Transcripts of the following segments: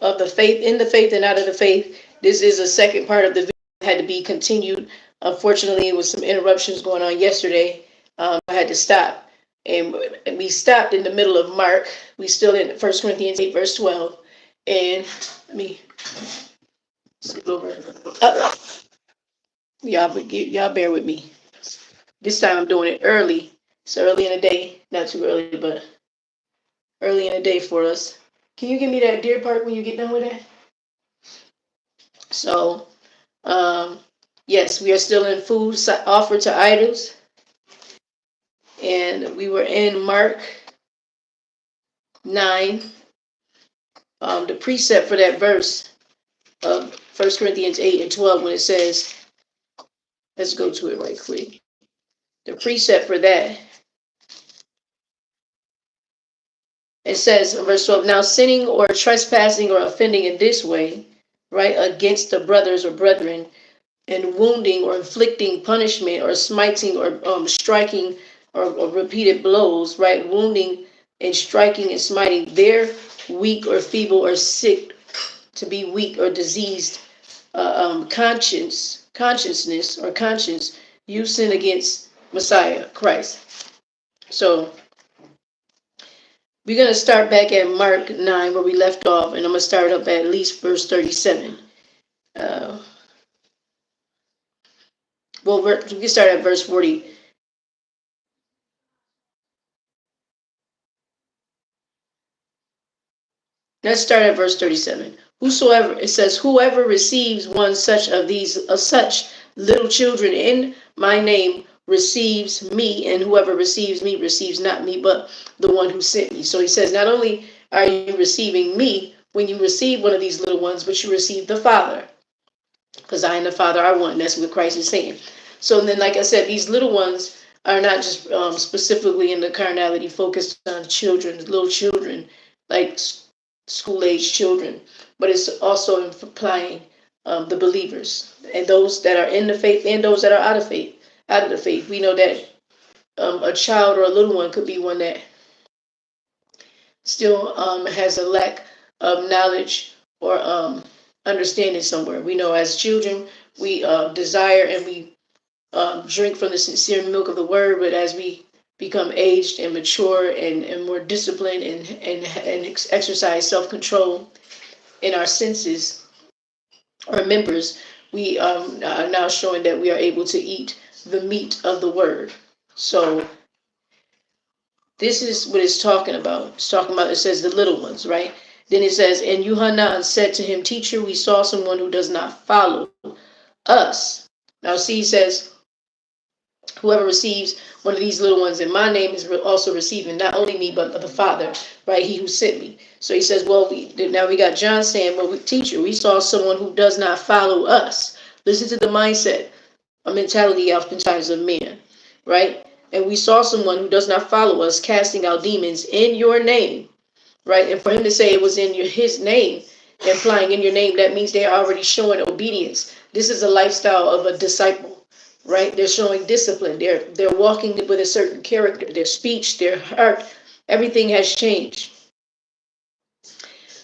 of the faith, in the faith and out of the faith. This is a second part of the video that had to be continued. Unfortunately, with some interruptions going on yesterday, I had to stop. And we stopped in the middle of Mark. We still in 1 Corinthians 8, verse 12. And let me scoot over. Y'all bear with me. This time I'm doing it early. It's early in the day. Not too early, but early in the day for us. Can you give me that Deer Park when you get done with that? So, yes, we are still in food offered to idols. And we were in Mark 9. The precept for that verse of 1 Corinthians 8 and 12 when it says, let's go to it right quick. The precept for that, it says in verse 12, now sinning or trespassing or offending in this way, right, against the brothers or brethren, and wounding or inflicting punishment or smiting or striking or repeated blows, right, wounding and striking and smiting their weak or feeble or sick, to be weak or diseased consciousness or conscience, you sin against Messiah, Christ. So we're going to start back at Mark 9 where we left off, and I'm going to start up at least verse 37. We can start at verse 40. Let's start at verse 37. Whosoever, it says, whoever receives one such of these, of such little children in my name receives me, and whoever receives me receives not me, but the one who sent me. So he says, not only are you receiving me when you receive one of these little ones, but you receive the Father, because I and the Father are one. That's what Christ is saying. So then, like I said, these little ones are not just specifically in the carnality focused on children, little children, like school-age children, but it's also implying the believers and those that are in the faith and those that are out of the faith. We know that a child or a little one could be one that still has a lack of knowledge or understanding somewhere. We know as children we desire and we drink from the sincere milk of the word, but as we become aged and mature and more disciplined and exercise self-control in our senses or members, we are now showing that we are able to eat the meat of the word. So this is what it's talking about. It's talking about, it says the little ones, right? Then it says, and Yohanan said to him, teacher, we saw someone who does not follow us. Now see, he says, whoever receives one of these little ones in my name is also receiving not only me, but the Father, right? He who sent me. So he says, well, now we got John saying, well, teacher, we saw someone who does not follow us. Listen to the mindset, a mentality oftentimes of men, right? And we saw someone who does not follow us casting out demons in your name, right? And for him to say it was in his name, implying in your name, that means they're already showing obedience. This is a lifestyle of a disciple. Right? They're showing discipline. They're walking with a certain character. Their speech, their heart, everything has changed.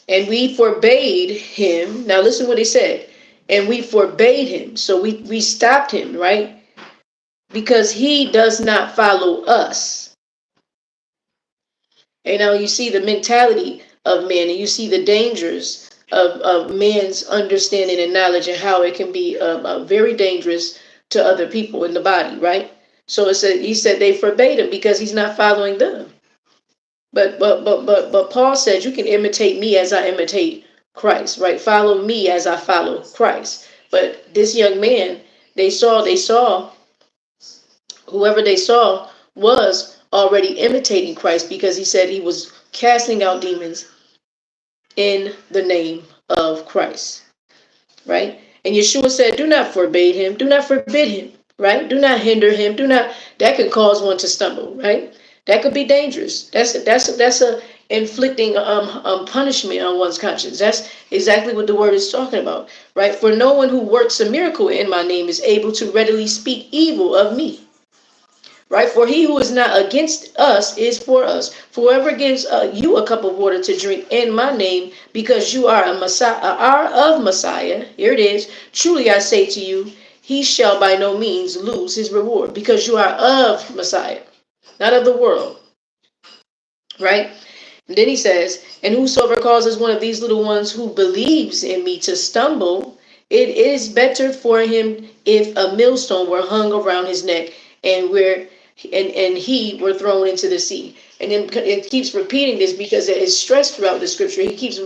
And we forbade him. Now listen what he said. And we forbade him. So we stopped him, right? Because he does not follow us. And now you see the mentality of men, and you see the dangers of man's understanding and knowledge, and how it can be very dangerous to other people in the body, right? So it said, he said they forbade him because he's not following them. But Paul said, you can imitate me as I imitate Christ, right? Follow me as I follow Christ. But this young man, they saw whoever they saw was already imitating Christ, because he said he was casting out demons in the name of Christ, right? And Yeshua said, do not forbid him. Do not forbid him, right? Do not hinder him. That could cause one to stumble, right? That could be dangerous. That's a inflicting punishment on one's conscience. That's exactly what the word is talking about, right? For no one who works a miracle in my name is able to readily speak evil of me, Right? For he who is not against us is for us. For whoever gives you a cup of water to drink in my name, because you are a Messiah, are of Messiah, here it is. Truly I say to you, he shall by no means lose his reward, because you are of Messiah, not of the world. Right? And then he says, and whosoever causes one of these little ones who believes in me to stumble, it is better for him if a millstone were hung around his neck and he were thrown into the sea. And then it keeps repeating this because it is stressed throughout the scripture. He keeps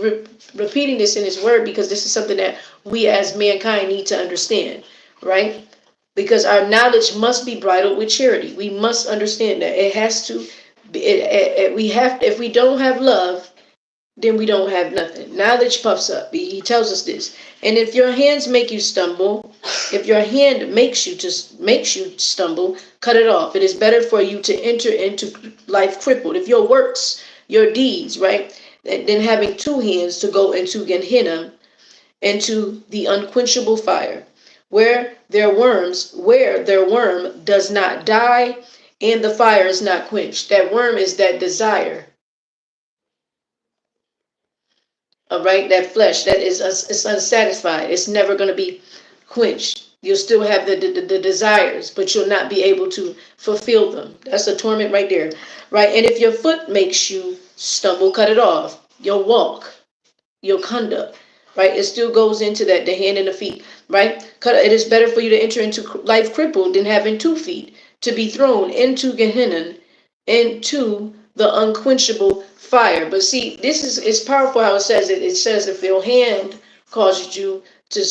repeating this in his word because this is something that we as mankind need to understand, right? Because our knowledge must be bridled with charity. We must understand that it has to. We have. If we don't have love, then we don't have nothing. Knowledge puffs up. He tells us this. And if your hands make you stumble, if your hand makes you stumble, cut it off. It is better for you to enter into life crippled. If your works, your deeds, right, than having two hands to go into Gehenna, into the unquenchable fire, where their worm does not die, and the fire is not quenched. That worm is that desire. All right, that flesh that is it's unsatisfied. It's never going to be quenched. You'll still have the desires, but you'll not be able to fulfill them. That's a torment right there, right? And if your foot makes you stumble, cut it off. Your walk, your conduct, right? It still goes into that, the hand and the feet, right? It is better for you to enter into life crippled than having 2 feet, to be thrown into Gehenna, into the unquenchable fire. But see, this is it's powerful how it says it. It says if your hand causes you to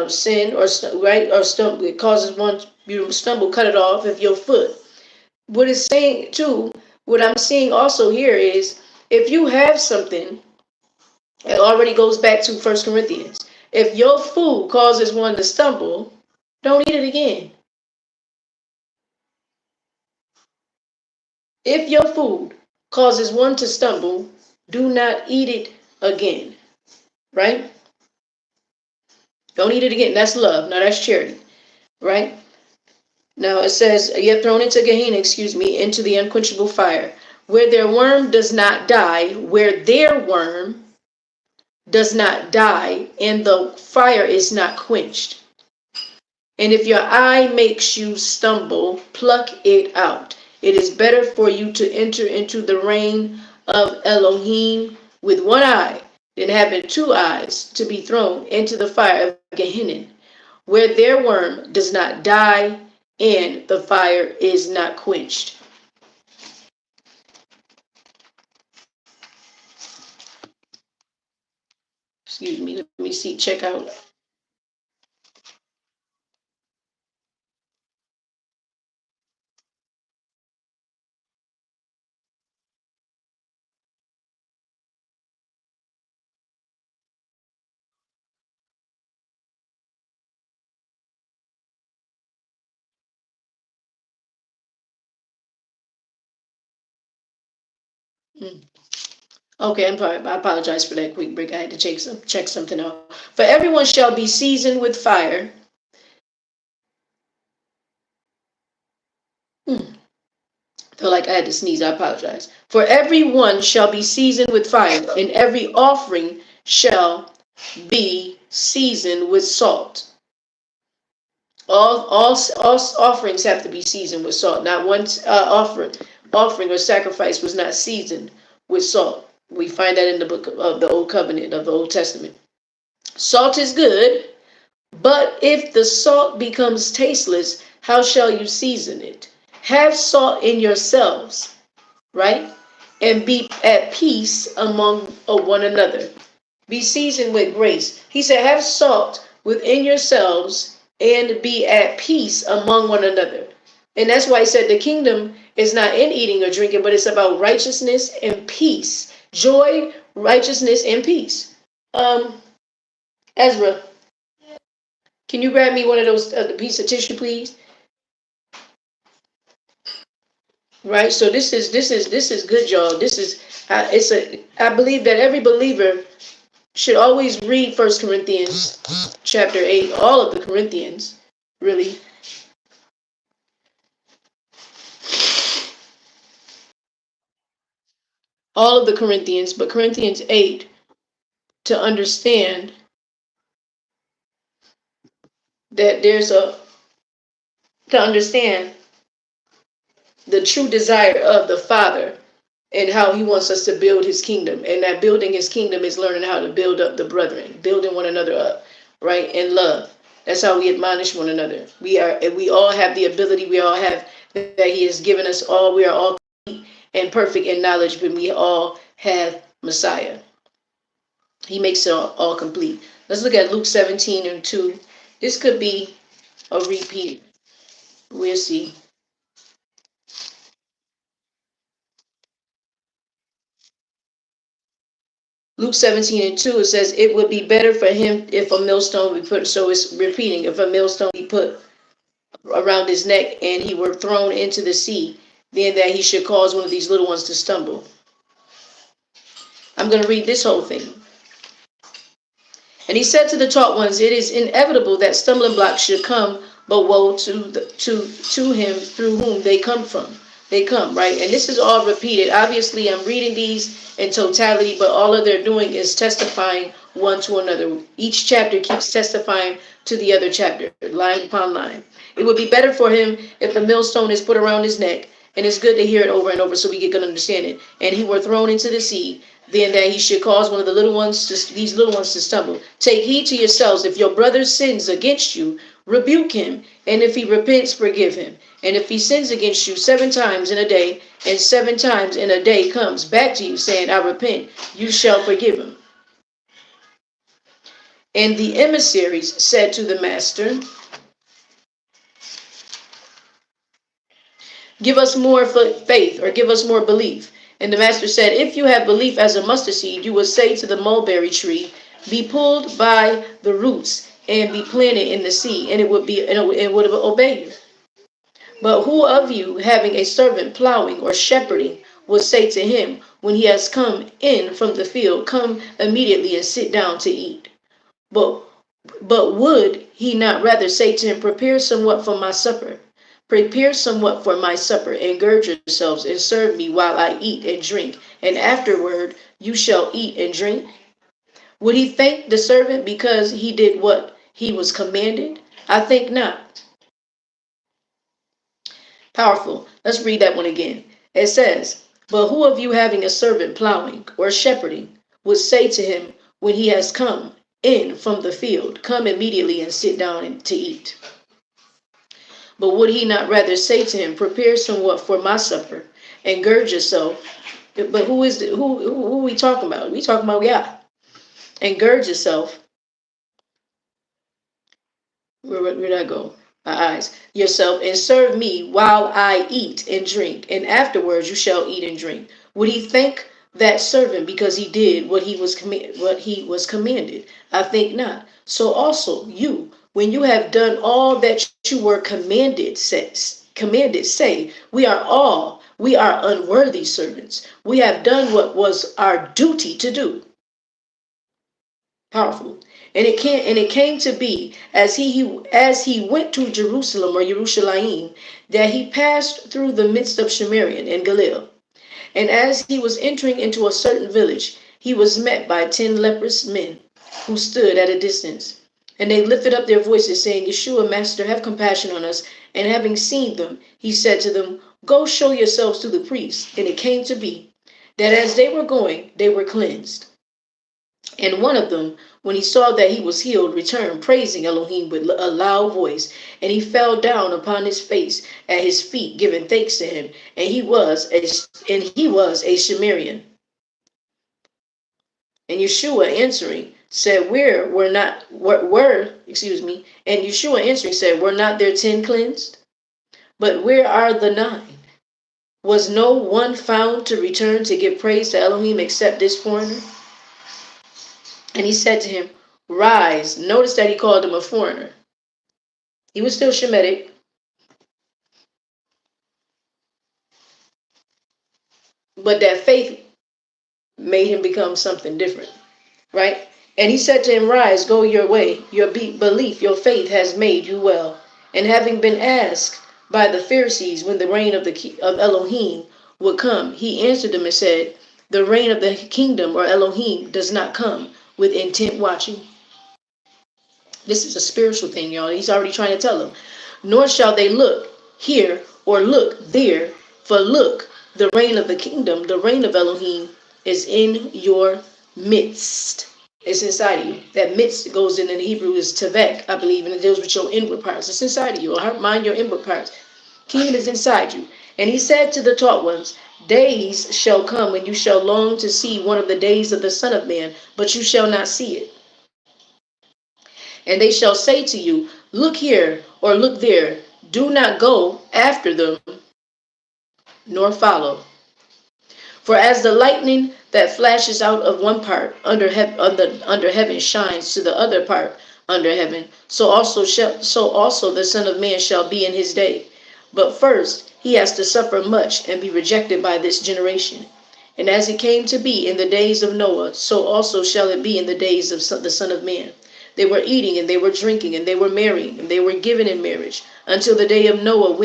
sin or right or stumble, it causes one you to stumble, cut it off. If your foot, what it's saying too, what I'm seeing also here is if you have something, it already goes back to First Corinthians. If your food causes one to stumble, don't eat it again. If your food causes one to stumble, do not eat it again. Right? Don't eat it again. That's love. Now that's charity. Right? Now it says, you're thrown into Gehenna, into the unquenchable fire, where their worm does not die, where their worm does not die, and the fire is not quenched. And if your eye makes you stumble, pluck it out. It is better for you to enter into the reign of Elohim with one eye than having 2 eyes to be thrown into the fire of Gehenna, where their worm does not die and the fire is not quenched. Excuse me, let me see, check out. Hmm. Okay, I apologize for that quick break. I had to check something out. For everyone shall be seasoned with fire. Hmm. Feel like I had to sneeze. I apologize. For everyone shall be seasoned with fire, and every offering shall be seasoned with salt. All offerings have to be seasoned with salt. Not one offering or sacrifice was not seasoned with salt. We find that in the book of the Old Covenant of the Old Testament. Salt is good, but if the salt becomes tasteless, how shall you season it? Have salt in yourselves, right? And be at peace among one another. Be seasoned with grace. He said, have salt within yourselves and be at peace among one another. And that's why he said the kingdom is not in eating or drinking, but it's about righteousness and peace. Joy, righteousness, and peace. Ezra, can you grab me one of those, the piece of tissue, please? Right. So this is good, y'all. This is I believe that every believer should always read First Corinthians chapter 8, all of the Corinthians, really. all of the Corinthians, but Corinthians 8, to understand that to understand the true desire of the Father and how he wants us to build his kingdom. And that building his kingdom is learning how to build up the brethren, building one another up, right? In love. That's how we admonish one another. We all have the ability, we all have that he has given us all. We are all complete and perfect in knowledge, but we all have Messiah. He makes it all complete. Let's look at Luke 17:2. This could be a repeat. We'll see. Luke 17:2, it says, it would be better for him if a millstone be put, so it's repeating, if a millstone be put around his neck and he were thrown into the sea, than that he should cause one of these little ones to stumble. I'm going to read this whole thing. And he said to the taught ones, it is inevitable that stumbling blocks should come, but woe to him through whom they come from. They come, right? And this is all repeated. Obviously, I'm reading these in totality, but all of they're doing is testifying one to another. Each chapter keeps testifying to the other chapter, line upon line. It would be better for him if the millstone is put around his neck, and it's good to hear it over and over so we get good understanding. And he were thrown into the sea, then that he should cause one of the little ones these little ones to stumble. Take heed to yourselves. If your brother sins against you, rebuke him, and if he repents, forgive him. And if he sins against you 7 times in a day, and 7 times in a day comes back to you saying, I repent, you shall forgive him. And the emissaries said to the master, give us more faith, or give us more belief. And the master said, if you have belief as a mustard seed, you would say to the mulberry tree, be pulled by the roots and be planted in the sea, and it would obey you. But who of you, having a servant plowing or shepherding, would say to him, when he has come in from the field, come immediately and sit down to eat? But would he not rather say to him, prepare somewhat for my supper? Prepare somewhat for my supper, and gird yourselves, and serve me while I eat and drink, and afterward you shall eat and drink. Would he thank the servant because he did what he was commanded? I think not. Powerful. Let's read that one again. It says, but who of you having a servant plowing or shepherding would say to him when he has come in from the field, come immediately and sit down to eat? But would he not rather say to him, prepare somewhat for my supper and gird yourself? But who are we talking about? We talking about God. And gird yourself. Where did I go? My eyes. Yourself, and serve me while I eat and drink, and afterwards you shall eat and drink. Would he thank that servant because he did what he was commanded? I think not. So also you, when you have done all that you were commanded, say, we are unworthy servants. We have done what was our duty to do. Powerful. And it came to be as he went to Jerusalem, or Yerushalayim, that he passed through the midst of Samaria and Galilee. And as he was entering into a certain village, he was met by 10 leprous men who stood at a distance. And they lifted up their voices, saying, Yeshua, Master, have compassion on us. And having seen them, he said to them, go show yourselves to the priests. And it came to be that as they were going, they were cleansed. And one of them, when he saw that he was healed, returned, praising Elohim with a loud voice. And he fell down upon his face at his feet, giving thanks to him. And he was a Shamarian. And Yeshua answering said, and Yeshua answering said, were not there 10 cleansed? But where are the 9? Was no one found to return to give praise to Elohim except this foreigner? And he said to him, rise. Notice that he called him a foreigner. He was still Shemitic. But that faith made him become something different. Right? And he said to him, rise, go your way. Your belief, your faith has made you well. And having been asked by the Pharisees when the reign of Elohim would come, he answered them and said, The reign of the kingdom or Elohim does not come with intent watching. This is a spiritual thing, y'all. He's already trying to tell them. Nor shall they look here or look there, for look, the reign of the kingdom, the reign of Elohim, is in your midst. It's inside of you. That midst goes in the Hebrew is tevek, I believe, and it deals with your inward parts. It's inside of you. Mind your inward parts. Kingdom is inside you. And he said to the taught ones, days shall come when you shall long to see one of the days of the Son of Man, but you shall not see it. And they shall say to you, look here or look there. Do not go after them, nor follow. For as the lightning that flashes out of one part under heaven shines to the other part under heaven, so also the Son of Man shall be in his day. But first he has to suffer much and be rejected by this generation. And as it came to be in the days of Noah, so also shall it be in the days of the Son of Man. They were eating and they were drinking and they were marrying and they were given in marriage until the day of Noah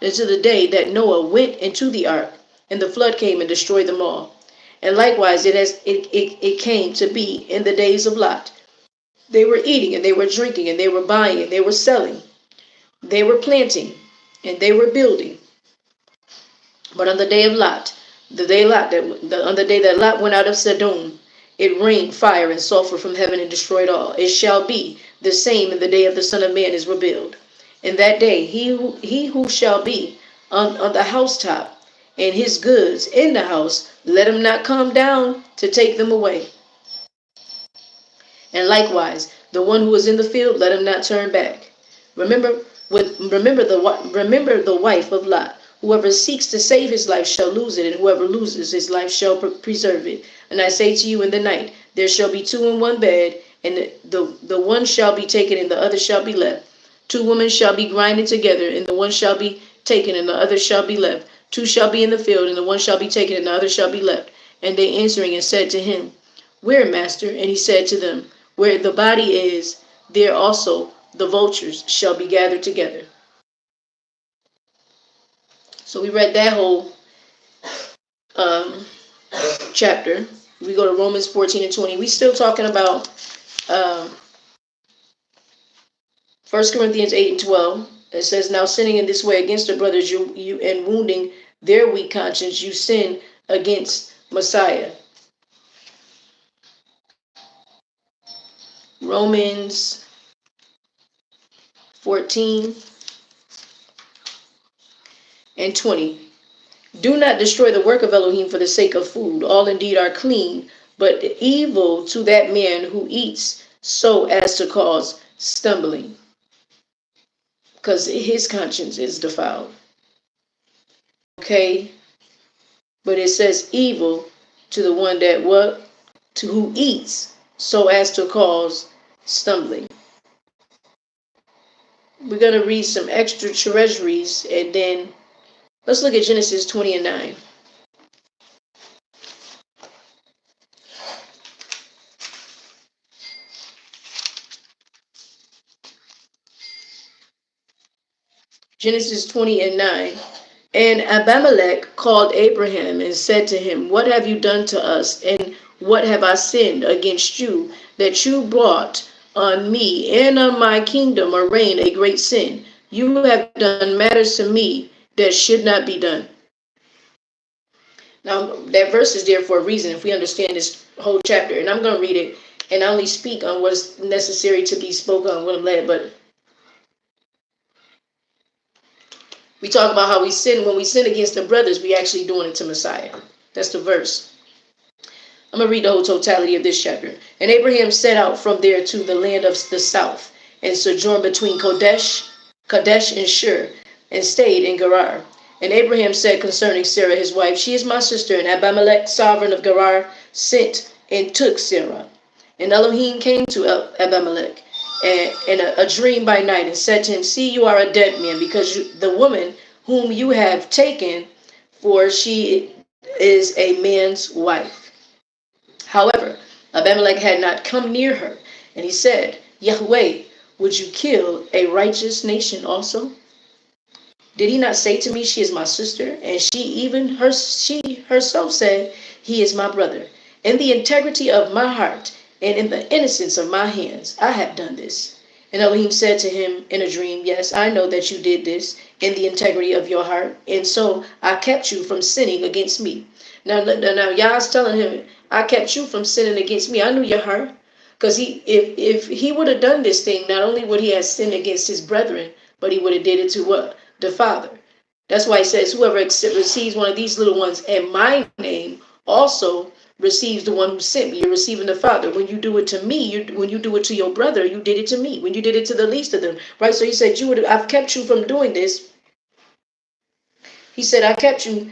into the day that Noah went into the ark, and the flood came and destroyed them all. And likewise it came to be in the days of Lot. They were eating and they were drinking and they were buying and they were selling. They were planting and they were building. But on the day of Lot, on the day that Lot went out of Sodom, it rained fire and sulfur from heaven and destroyed all. It shall be the same in the day of the Son of Man is revealed. In that day, he who shall be on the housetop and his goods in the house, let him not come down to take them away. And likewise, the one who is in the field, let him not turn back. Remember the wife of Lot. Whoever seeks to save his life shall lose it, and whoever loses his life shall preserve it. And I say to you in the night, there shall be two in one bed, and the one shall be taken and the other shall be left. Two women shall be grinding together, and the one shall be taken and the other shall be left. Two shall be in the field, and the one shall be taken and the other shall be left. And they answering and said to him, where, master? And he said to them, where the body is, there also the vultures shall be gathered together. So we read that whole chapter. We go to Romans 14 and 20. We still talking about 1 Corinthians 8 and 12. It says, now sinning in this way against the brothers, you and wounding their weak conscience, you sin against Messiah. Romans 14 and 20. Do not destroy the work of Elohim for the sake of food. All indeed are clean, but evil to that man who eats so as to cause stumbling, because his conscience is defiled. Okay? But it says evil to the one to who eats so as to cause stumbling. We're going to read some extra treasuries and then let's look at Genesis 20 and 9. Genesis 20 and 9. And Abimelech called Abraham and said to him, what have you done to us, and what have I sinned against you, that you brought on me and on my kingdom or reign a great sin? You have done matters to me that should not be done. Now, that verse is there for a reason if we understand this whole chapter. And I'm going to read it and only speak on what is necessary to be spoken on when I'm led. But we talk about how we sin. When we sin against the brothers, we actually doing it to Messiah. That's the verse. I'm going to read the whole totality of this chapter. And Abraham set out from there to the land of the south and sojourned between Kadesh and Shur and stayed in Gerar. And Abraham said concerning Sarah his wife, she is my sister. And Abimelech, sovereign of Gerar, sent and took Sarah. And Elohim came to Abimelech in a dream by night and said to him, see, you are a dead man, because the woman whom you have taken, for she is a man's wife. However, Abimelech had not come near her, and he said, Yahweh, would you kill a righteous nation also? Did he not say to me, she is my sister? And she herself said, he is my brother. In the integrity of my heart and in the innocence of my hands, I have done this. And Elohim said to him in a dream, yes, I know that you did this in the integrity of your heart, and so I kept you from sinning against me. Now Yah's telling him, I kept you from sinning against me. I knew your heart. Because if he would have done this thing, not only would he have sinned against his brethren, but he would have did it to what? The Father. That's why he says, whoever receives one of these little ones in my name also receives the one who sent me. You're receiving the Father. When you do it to me, when you do it to your brother, you did it to me. When you did it to the least of them, right? So he said, I've kept you from doing this. He said, I kept you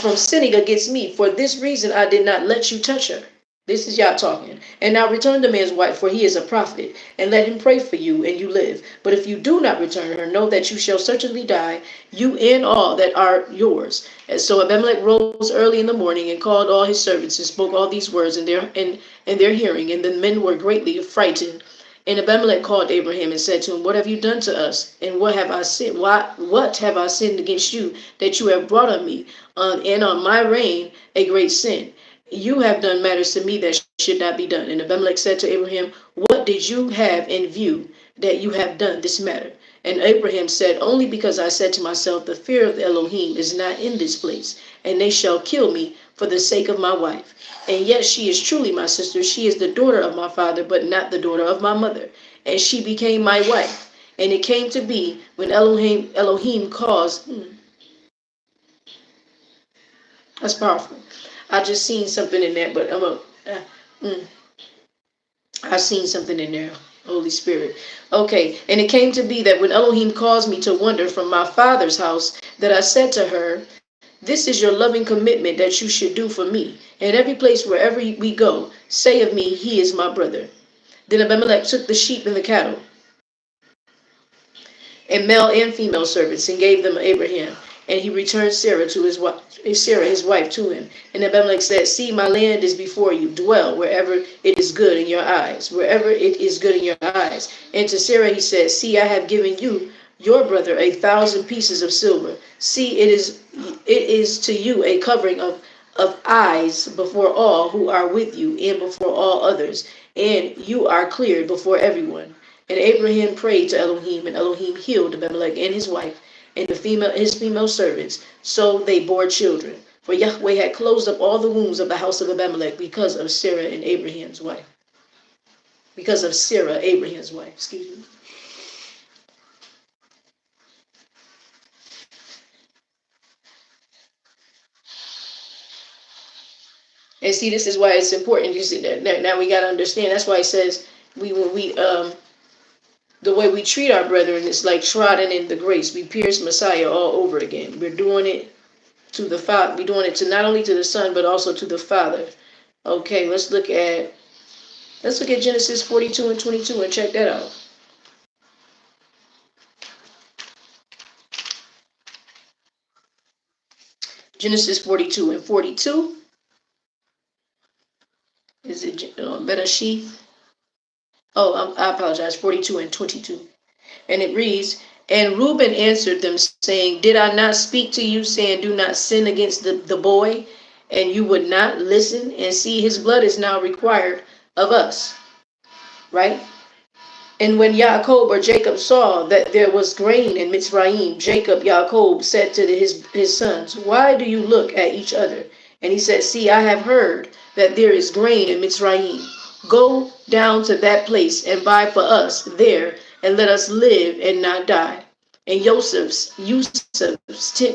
from sinning against me. For this reason, I did not let you touch her. This is Yah talking. And now return the man's wife, for he is a prophet, and let him pray for you, and you live. But if you do not return her, know that you shall certainly die, you and all that are yours. And so Abimelech rose early in the morning and called all his servants and spoke all these words in their hearing. And the men were greatly frightened. And Abimelech called Abraham and said to him, what have you done to us? And what have I sinned? What have I sinned against you that you have brought on me and on my reign a great sin? You have done matters to me that should not be done. And Abimelech said to Abraham, what did you have in view that you have done this matter? And Abraham said, only because I said to myself, the fear of the Elohim is not in this place, and they shall kill me for the sake of my wife. And yet she is truly my sister. She is the daughter of my father, but not the daughter of my mother. And she became my wife. And it came to be when Elohim caused. That's powerful. I just seen something in there, but I seen something in there. Holy Spirit. Okay, and it came to be that when Elohim caused me to wander from my father's house, that I said to her, this is your loving commitment that you should do for me. And every place wherever we go, say of me, he is my brother. Then Abimelech took the sheep and the cattle, and male and female servants, and gave them to Abraham. And he returned Sarah his wife, to him. And Abimelech said, see, my land is before you. Dwell wherever it is good in your eyes. Wherever it is good in your eyes. And to Sarah he said, see, I have given you, your brother, 1,000 pieces of silver. See, it is to you a covering of eyes before all who are with you, and before all others. And you are cleared before everyone. And Abraham prayed to Elohim, and Elohim healed Abimelech and his wife, and his female servants. So they bore children. For Yahweh had closed up all the wombs of the house of Abimelech because of Sarah, Abraham's wife. Excuse me. And see, this is why it's important. You see that now we got to understand. That's why it says the way we treat our brethren is like trodden in the grace. We pierce Messiah all over again. We're doing it to the Father. We're doing it to not only to the Son, but also to the Father. Okay, let's look at Genesis 42 and 22 and check that out. Genesis 42 and 42. Is it Bereshith? Oh, I apologize. 42 and 22. And it reads, and Reuben answered them, saying, did I not speak to you, saying, do not sin against the boy? And you would not listen, and see, his blood is now required of us. Right? And when Yaakov or Jacob saw that there was grain in Mitzrayim, Yaakov said to his sons, why do you look at each other? And he said, see, I have heard that there is grain in Mitzrayim. Go down to that place and buy for us there, and let us live and not die. And Yosef's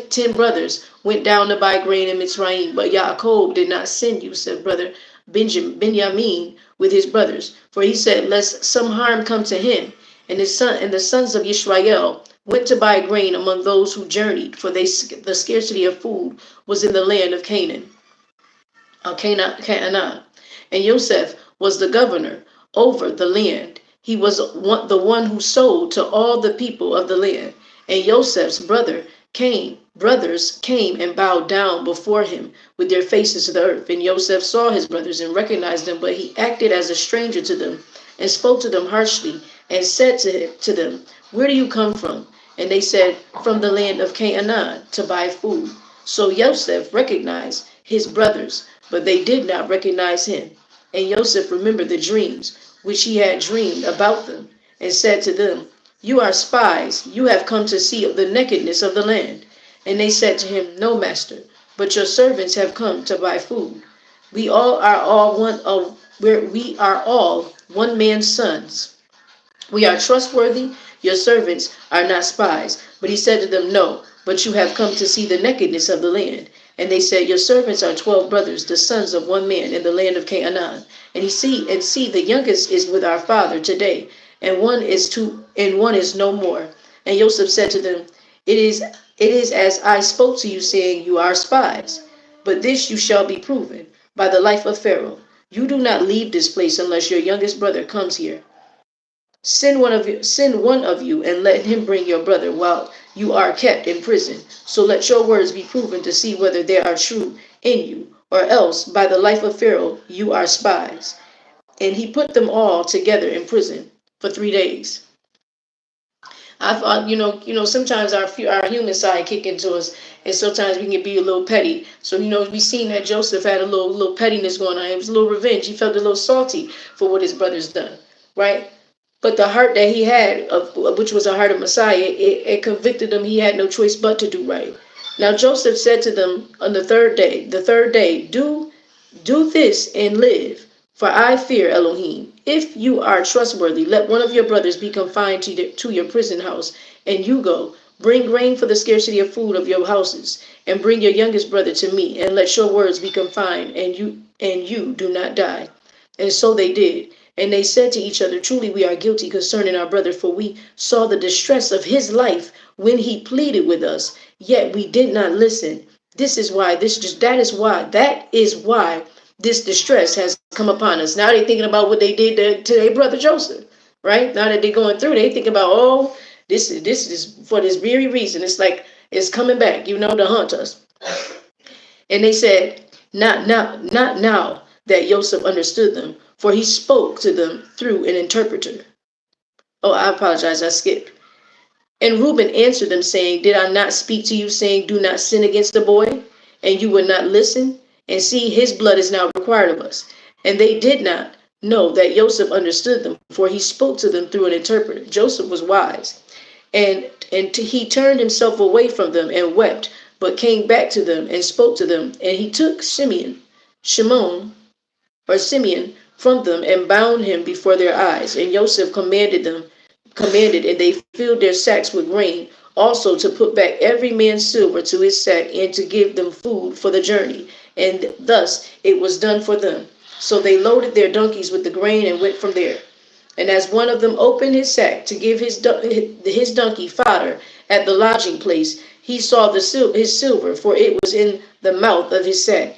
10 brothers went down to buy grain in Mitzrayim, but Yaakov did not send Yosef, brother Benjamin, with his brothers, for he said, lest some harm come to him. And the sons of Israel went to buy grain among those who journeyed, for the scarcity of food was in the land of Canaan. And Joseph was the governor over the land. He was the one who sold to all the people of the land. And Joseph's brothers came and bowed down before him with their faces to the earth. And Joseph saw his brothers and recognized them, but he acted as a stranger to them and spoke to them harshly and said to them, where do you come from? And they said, from the land of Canaan to buy food. So Joseph recognized his brothers, but they did not recognize him. And Joseph remembered the dreams which he had dreamed about them, and said to them, you are spies, you have come to see the nakedness of the land. And they said to him, no, master, but your servants have come to buy food. We all are all one of where we are all one man's sons. We are trustworthy. Your servants are not spies. But he said to them, no, but you have come to see the nakedness of the land. And they said, your servants are 12 brothers, the sons of one man in the land of Canaan. And see, the youngest is with our father today, and one is no more. And Joseph said to them, it is as I spoke to you, saying, you are spies. But this you shall be proven by the life of Pharaoh. You do not leave this place unless your youngest brother comes here. Send one of you and let him bring your brother while you are kept in prison. So let your words be proven to see whether they are true in you, or else by the life of Pharaoh you are spies. And he put them all together in prison for 3 days. I thought, sometimes our human side kick into us, and sometimes we can be a little petty. So, we seen that Joseph had a little pettiness going on. It was a little revenge. He felt a little salty for what his brothers done, right? But the heart that he had, which was a heart of Messiah, it convicted him. He had no choice but to do right. Now Joseph said to them on the third day, do this and live, for I fear Elohim. If you are trustworthy, let one of your brothers be confined to your prison house, and you go. Bring grain for the scarcity of food of your houses, and bring your youngest brother to me, and let your words be confined, and you do not die. And so they did. And they said to each other, truly we are guilty concerning our brother, for we saw the distress of his life when he pleaded with us, yet we did not listen. That is why this distress has come upon us. Now they're thinking about what they did to their brother Joseph, right? Now that they're going through, they think about, oh, this is for this very reason. It's like it's coming back, to haunt us. And they said, not now that Joseph understood them, for he spoke to them through an interpreter. Oh, I apologize, I skipped. And Reuben answered them, saying, did I not speak to you, saying, do not sin against the boy? And you would not listen? And see, his blood is now required of us. And they did not know that Joseph understood them, for he spoke to them through an interpreter. Joseph was wise. And he turned himself away from them and wept, but came back to them and spoke to them. And he took Simeon from them and bound him before their eyes. And Joseph commanded, and they filled their sacks with grain, also to put back every man's silver to his sack, and to give them food for the journey. And thus it was done for them. So they loaded their donkeys with the grain and went from there. And as one of them opened his sack to give his donkey fodder at the lodging place, he saw his silver, for it was in the mouth of his sack.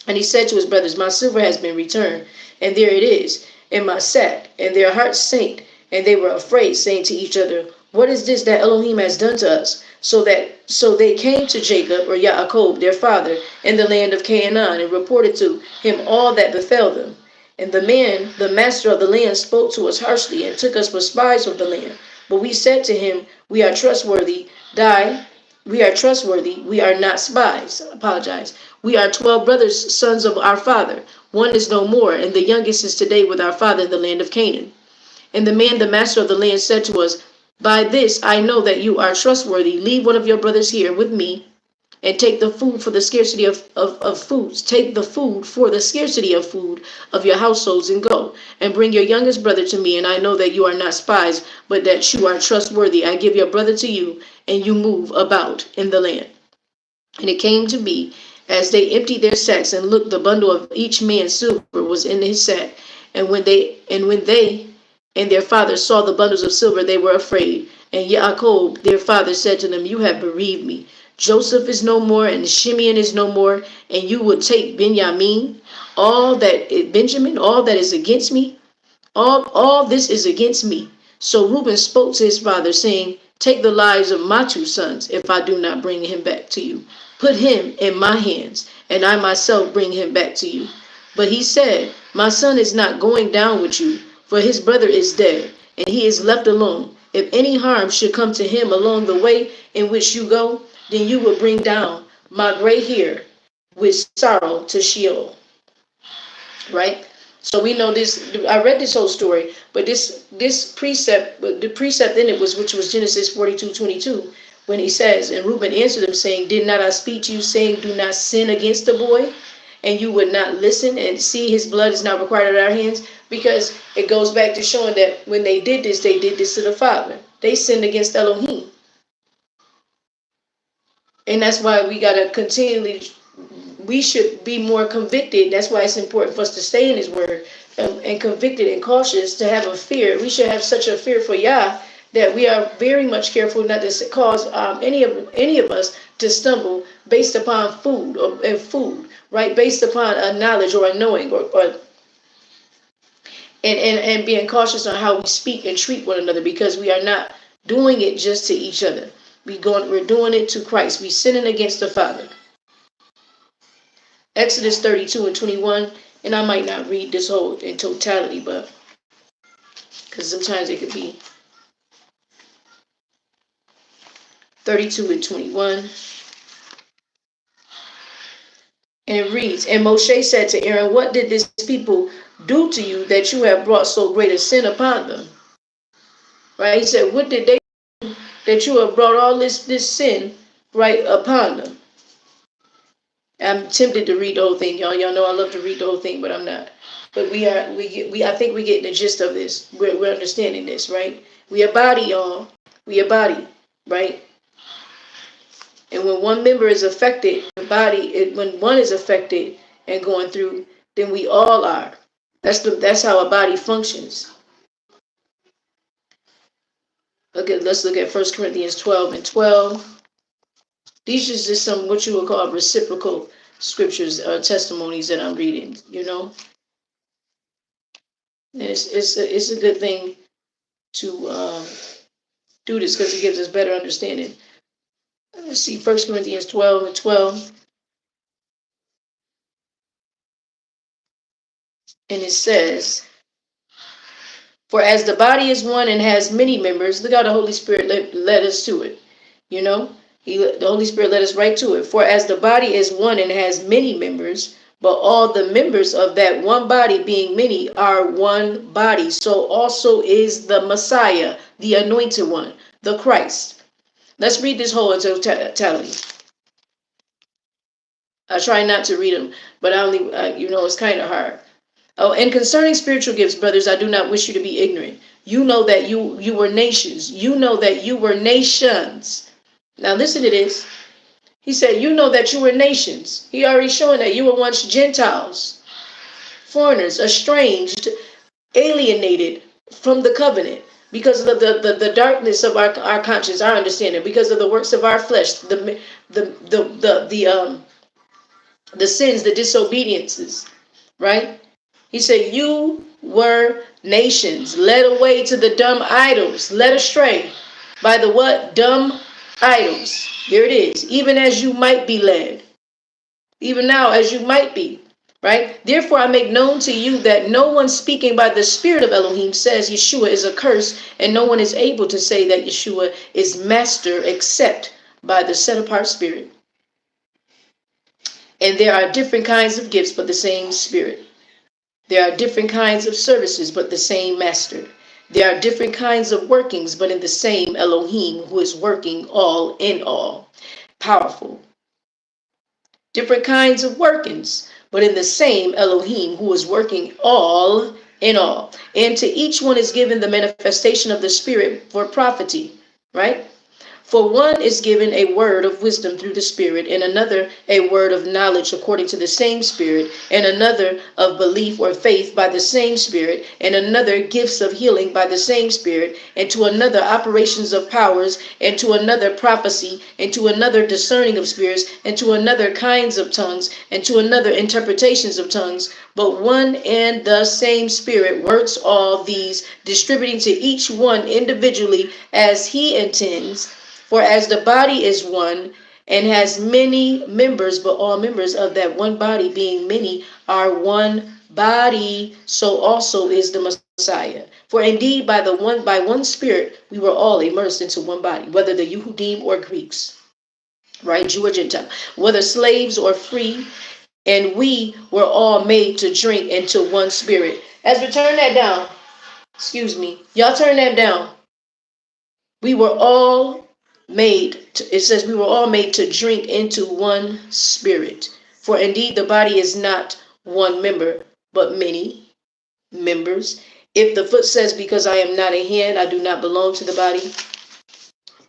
And he said to his brothers, my silver has been returned, and there it is in my sack. And their hearts sank, and they were afraid, saying to each other, what is this that Elohim has done to us? So they came to Jacob, or Yaakov, their father, in the land of Canaan, and reported to him all that befell them. And the master of the land, spoke to us harshly, and took us for spies of the land. But we said to him, we are trustworthy, we are not spies. We are 12 brothers, sons of our father. One is no more, and the youngest is today with our father in the land of Canaan. And the master of the land, said to us, by this I know that you are trustworthy. Leave one of your brothers here with me, and take the food for the scarcity of foods. Take the food for the scarcity of food of your households, and go. And bring your youngest brother to me, and I know that you are not spies, but that you are trustworthy. I give your brother to you, and you move about in the land. And it came to be, as they emptied their sacks and looked, the bundle of each man's silver was in his sack. And when they and their father saw the bundles of silver, they were afraid. And Yaakov, their father, said to them, you have bereaved me. Joseph is no more, and Simeon is no more, and you would take Benjamin, all that is against me. All this is against me. So Reuben spoke to his father, saying, take the lives of my 2 sons, if I do not bring him back to you. Put him in my hands, and I myself bring him back to you. But he said, my son is not going down with you, for his brother is dead, and he is left alone. if any harm should come to him along the way in which you go, then you will bring down my gray hair with sorrow to Sheol. Right? So we know this. I read this whole story, but this precept, the precept in it was, which was Genesis 42:22, when he says, and Reuben answered him, saying, did not I speak to you, saying, do not sin against the boy? And you would not listen, and see his blood is now required at our hands. Because it goes back to showing that when they did this to the father. They sinned against Elohim. And that's why we got to continually, we should be more convicted. That's why it's important for us to stay in his word, and convicted and cautious, to have a fear. We should have such a fear for Yah that we are very much careful not to cause any of us to stumble based upon food, right? Based upon a knowledge or a knowing, or and being cautious on how we speak and treat one another, because we are not doing it just to each other. We're doing it to Christ. We sinning against the Father. Exodus 32:21, and I might not read this whole in totality, but because sometimes it could be 32:21. And it reads, and Moshe said to Aaron, what did this people do to you that you have brought so great a sin upon them? Right? He said, what did they do that you have brought all this sin right upon them? I'm tempted to read the whole thing, y'all. Y'all know I love to read the whole thing, but I'm not. But I think we get the gist of this. We're understanding this, right? We a body, y'all. We a body, right? And when one member is affected, when one is affected and going through, then we all are. That's how a body functions. Let's look at 1 Corinthians 12:12. These are just some what you would call reciprocal scriptures or testimonies that I'm reading, And it's a good thing to do this, because it gives us better understanding. Let's see, 1 Corinthians 12:12. And it says, for as the body is one and has many members, look how the Holy Spirit led us to it. The Holy Spirit led us right to it. For as the body is one and has many members, but all the members of that one body being many are one body, so also is the Messiah, the anointed one, the Christ. Let's read this whole in totality. I try not to read them, but it's kind of hard. Oh, and concerning spiritual gifts, brothers, I do not wish you to be ignorant. You know that you were nations. You know that you were nations. Now listen to this. He said, you know that you were nations. He already showing that you were once Gentiles, foreigners, estranged, alienated from the covenant because of the darkness of our conscience, our understanding, because of the works of our flesh, the sins, the disobediences, right? He said, you were nations, led away to the dumb idols, led astray by the what? Dumb idols. Here it is. Even as you might be led. Even now as you might be. Right? Therefore I make known to you that no one speaking by the Spirit of Elohim says Yeshua is accursed, and no one is able to say that Yeshua is master except by the set apart Spirit. And there are different kinds of gifts, but the same Spirit. There are different kinds of services, but the same master. There are different kinds of workings, but in the same Elohim, who is working all in all. Powerful. Different kinds of workings, but in the same Elohim, who is working all in all. And to each one is given the manifestation of the Spirit for prophecy, right? For one is given a word of wisdom through the Spirit, and another a word of knowledge according to the same Spirit, and another of belief or faith by the same Spirit, and another gifts of healing by the same Spirit, and to another operations of powers, and to another prophecy, and to another discerning of spirits, and to another kinds of tongues, and to another interpretations of tongues. But one and the same Spirit works all these, distributing to each one individually as he intends. For as the body is one and has many members, but all members of that one body being many are one body, so also is the Messiah. For indeed by one spirit we were all immersed into one body, whether the Yehudim or Greeks, right? Jew or Gentile, whether slaves or free, and we were all made to drink into one spirit. As we turn that down, excuse me, y'all turn that down. We were all it says we were all made to drink into one spirit. For indeed the body is not one member, but many members. If the foot says, because I am not a hand, I do not belong to the body,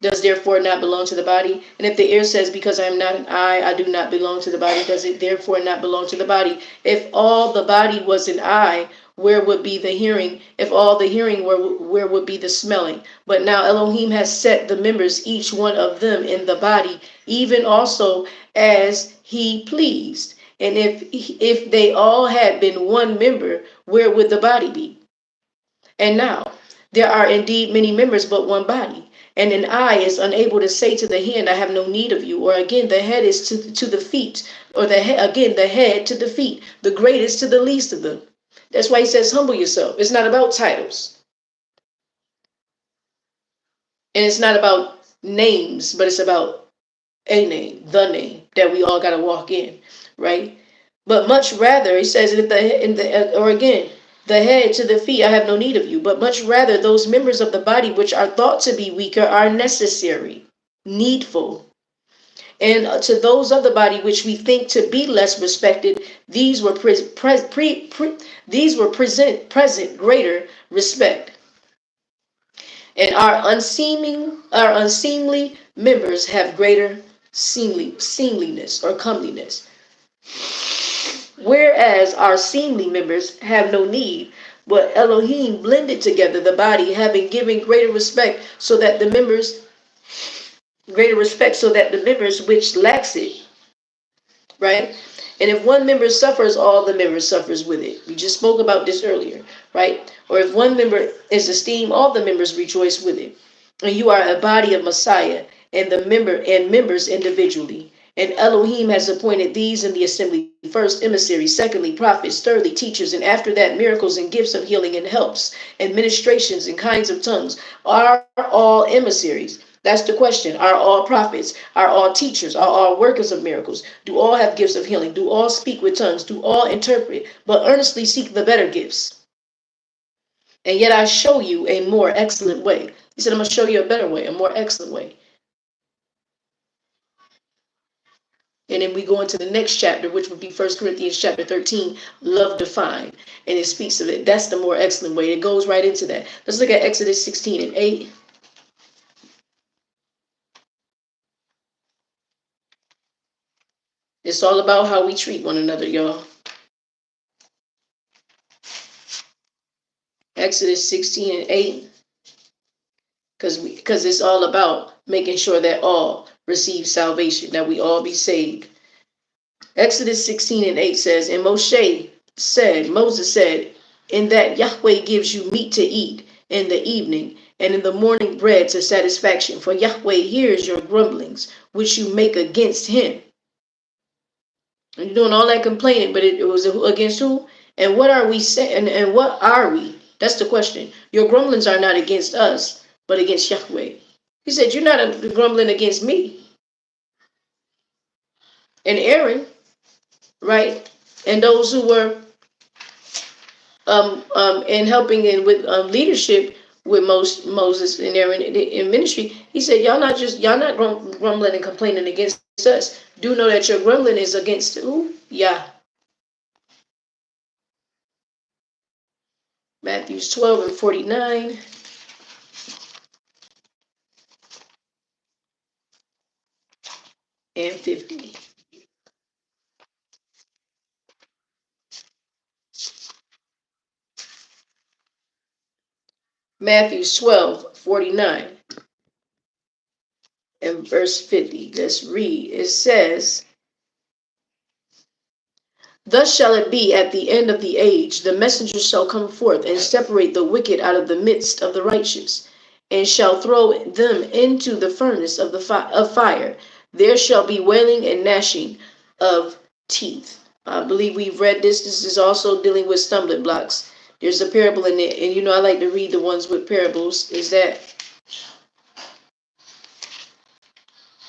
does therefore not belong to the body? And if the ear says, because I am not an eye, I do not belong to the body, does it therefore not belong to the body? If all the body was an eye, where would be the hearing? If all the hearing were, where would be the smelling? But now Elohim has set the members, each one of them, in the body, even also as he pleased. And if they all had been one member, where would the body be? And now there are indeed many members, but one body. And an eye is unable to say to the hand, I have no need of you. Or again, the head is to the feet. Or the head to the feet. The greatest to the least of them. That's why he says, humble yourself. It's not about titles. And it's not about names, but it's about a name, the name that we all got to walk in, right? But much rather, he says, or again, the head to the feet, I have no need of you. But much rather, those members of the body which are thought to be weaker are necessary, needful. And to those of the body which we think to be less respected, these were present greater respect. And our unseemly members have greater seemliness or comeliness. Whereas our seemly members have no need, but Elohim blended together the body, having given greater respect so that the members which lacks it, right? And if one member suffers, all the members suffers with it. We just spoke about this earlier, right? Or if one member is esteemed, all the members rejoice with it. And you are a body of Messiah, and members individually. And Elohim has appointed these in the assembly: first emissaries, secondly prophets, thirdly teachers, and after that miracles and gifts of healing and helps, administrations and kinds of tongues. Are all emissaries? That's the question. Are all prophets? Are all teachers? Are all workers of miracles? Do all have gifts of healing? Do all speak with tongues? Do all interpret? But earnestly seek the better gifts. And yet I show you a more excellent way. He said, I'm going to show you a better way, a more excellent way. And then we go into the next chapter, which would be 1 Corinthians chapter 13, love defined. And it speaks of it. That's the more excellent way. It goes right into that. Let's look at Exodus 16 and 8. It's all about how we treat one another, y'all. Exodus 16 and 8. Because it's all about making sure that all receive salvation, that we all be saved. Exodus 16 and 8 says, and Moses said, in that Yahweh gives you meat to eat in the evening, and in the morning bread to satisfaction, for Yahweh hears your grumblings, which you make against him. And you're doing all that complaining, but it was against who? And what are we saying? And what are we? That's the question. Your grumblings are not against us, but against Yahweh. He said, you're not grumbling against me. And Aaron, right? And those who were and helping in with leadership with Moses and Aaron in ministry, he said, y'all not grumbling and complaining against us. Do know that your grumbling is against who? Yah. Matthew 12 and 49. And 50. Matthew 12, 49. And verse 50. Let's read. It says, thus shall it be at the end of the age, the messenger shall come forth and separate the wicked out of the midst of the righteous, and shall throw them into the furnace of fire. There shall be wailing and gnashing of teeth. I believe we've read this. This is also dealing with stumbling blocks. There's a parable in it, and I like to read the ones with parables. Is that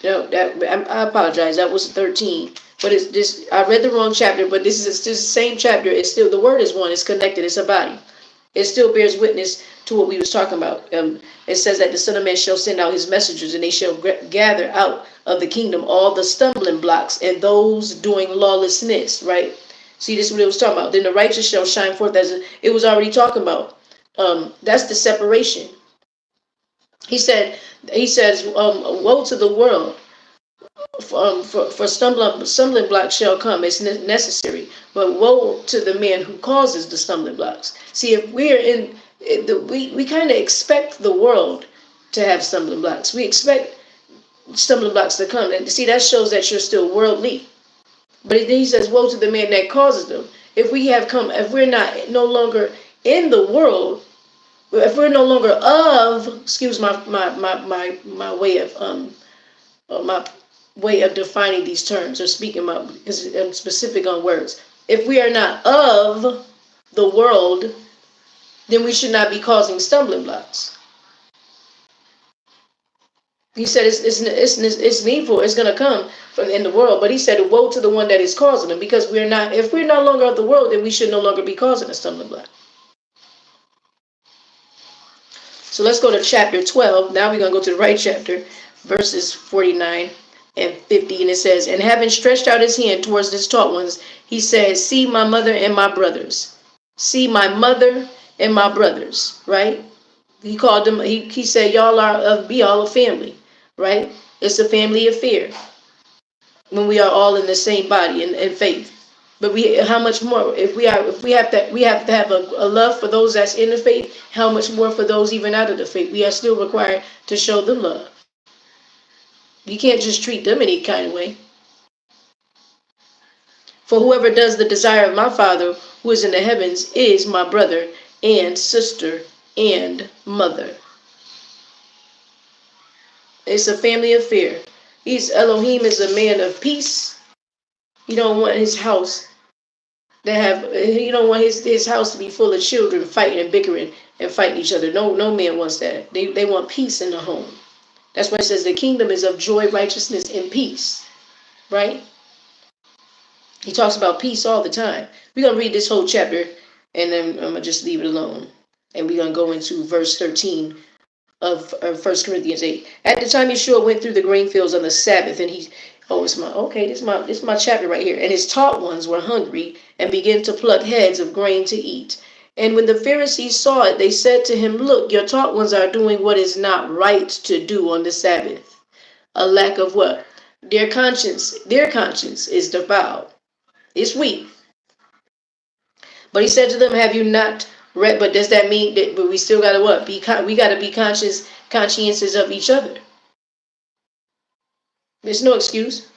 no? That I apologize. That was 13. But it's this. I read the wrong chapter. But this is still the same chapter. It's still the word is one. It's connected. It's a body. It still bears witness to what we was talking about. It says that the Son of Man shall send out his messengers, and they shall gather out of the kingdom all the stumbling blocks and those doing lawlessness. Right? See, this is what it was talking about. Then the righteous shall shine forth as it was already talking about. That's the separation. He said. He says, "Woe to the world." For stumbling blocks shall come. It's necessary, but woe to the man who causes the stumbling blocks. See, if we're in we kind of expect the world to have stumbling blocks. We expect stumbling blocks to come, and see, that shows that you're still worldly. But he says, woe to the man that causes them. If we have come, if we're not no longer in the world, if we're no longer of, excuse my way of my way of defining these terms or speaking about, because I'm specific on words. If we are not of the world, then we should not be causing stumbling blocks. He said it's needful. It's going to come from in the world, but he said, "Woe to the one that is causing them," because we're not. If we're no longer of the world, then we should no longer be causing a stumbling block. So let's go to chapter 12. Now we're going to go to the right chapter, verses 49 and 50. And it says, "And having stretched out his hand towards his taught ones, he said, See my mother and my brothers. See my mother and my brothers." Right? He called them, he said, y'all are be all a family. Right? It's a family affair when we are all in the same body in faith. But how much more if we have to have a love for those that's in the faith, how much more for those even out of the faith? We are still required to show them love. You can't just treat them any kind of way. For whoever does the desire of my Father who is in the heavens is my brother and sister and mother. It's a family affair. Elohim is a man of peace. You don't want his house you don't want his house to be full of children fighting and bickering and fighting each other. No man wants that. They want peace in the home. That's why it says the kingdom is of joy, righteousness, and peace. Right? He talks about peace all the time. We're going to read this whole chapter, and then I'm going to just leave it alone. And we're going to go into verse 13 of 1 Corinthians 8. At the time Yeshua went through the grain fields on the Sabbath, and this is my chapter right here. And his taught ones were hungry and began to pluck heads of grain to eat. And when the Pharisees saw it, they said to him, Look, your taught ones are doing what is not right to do on the Sabbath. A lack of what? Their conscience is defiled. It's weak. But he said to them, Have you not read? But does that mean that we still got to what? We got to be conscientious of each other. There's no excuse.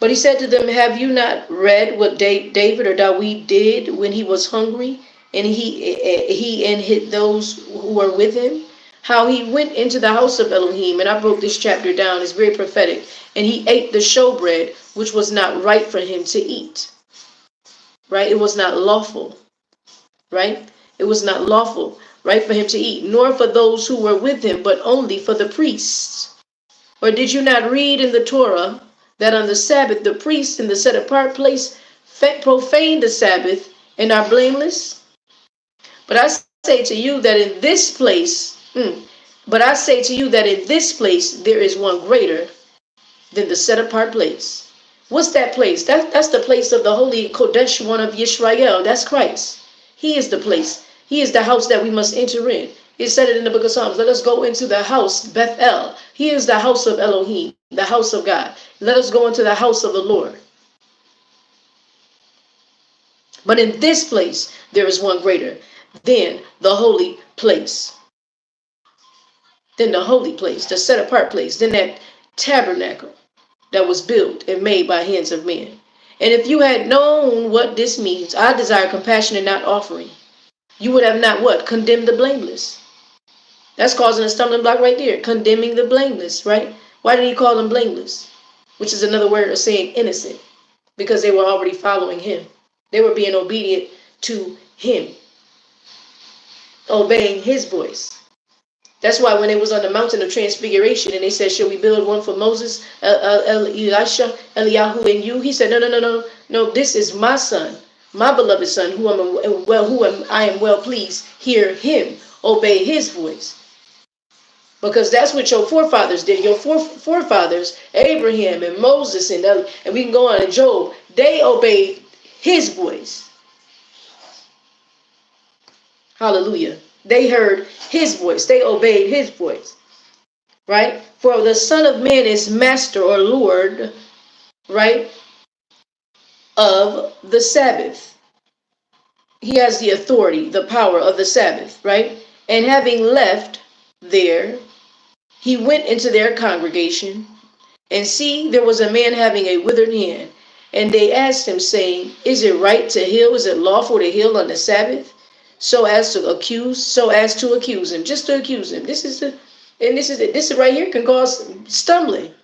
But he said to them, Have you not read what David or Dawid did when he was hungry, and he and those who were with him? How he went into the house of Elohim, and I broke this chapter down. It's very prophetic. And he ate the showbread, which was not right for him to eat. Right? It was not lawful. Right? It was not lawful, right, for him to eat, nor for those who were with him, but only for the priests. Or did you not read in the Torah that on the Sabbath the priests in the set apart place profane the Sabbath and are blameless? But I say to you that in this place, there is one greater than the set apart place. What's that place? That's the place of the Holy Kodesh, one of Yisrael. That's Christ. He is the place. He is the house that we must enter in. It said it in the book of Psalms. Let us go into the house, Bethel. He is the house of Elohim, the house of God. Let us go into the house of the Lord. But in this place, there is one greater than the holy place. Than the holy place, the set apart place, than that tabernacle that was built and made by hands of men. And if you had known what this means, I desire compassion and not offering, you would have not what? Condemned the blameless. That's causing a stumbling block right there. Condemning the blameless, right? Why did he call them blameless? Which is another word of saying innocent. because they were already following him. They were being obedient to him, obeying his voice. That's why when it was on the mountain of transfiguration and they said, "Shall we build one for Moses, Elisha, Eliyahu, and you?" He said, "No, no, no, no, no. This is my son, my beloved son, I am well pleased. Hear him, obey his voice." Because that's what your forefathers did. Your forefathers, Abraham and Moses and we can go on, and Job, they obeyed his voice. Hallelujah. They heard his voice. They obeyed his voice. Right? For the Son of Man is master or Lord, right, of the Sabbath. He has the authority, the power of the Sabbath, right? And having left there, he went into their congregation, and see, there was a man having a withered hand. And they asked him, saying, "Is it right to heal? Is it lawful to heal on the Sabbath?" So as to accuse him, just to accuse him. This is right here can cause stumbling.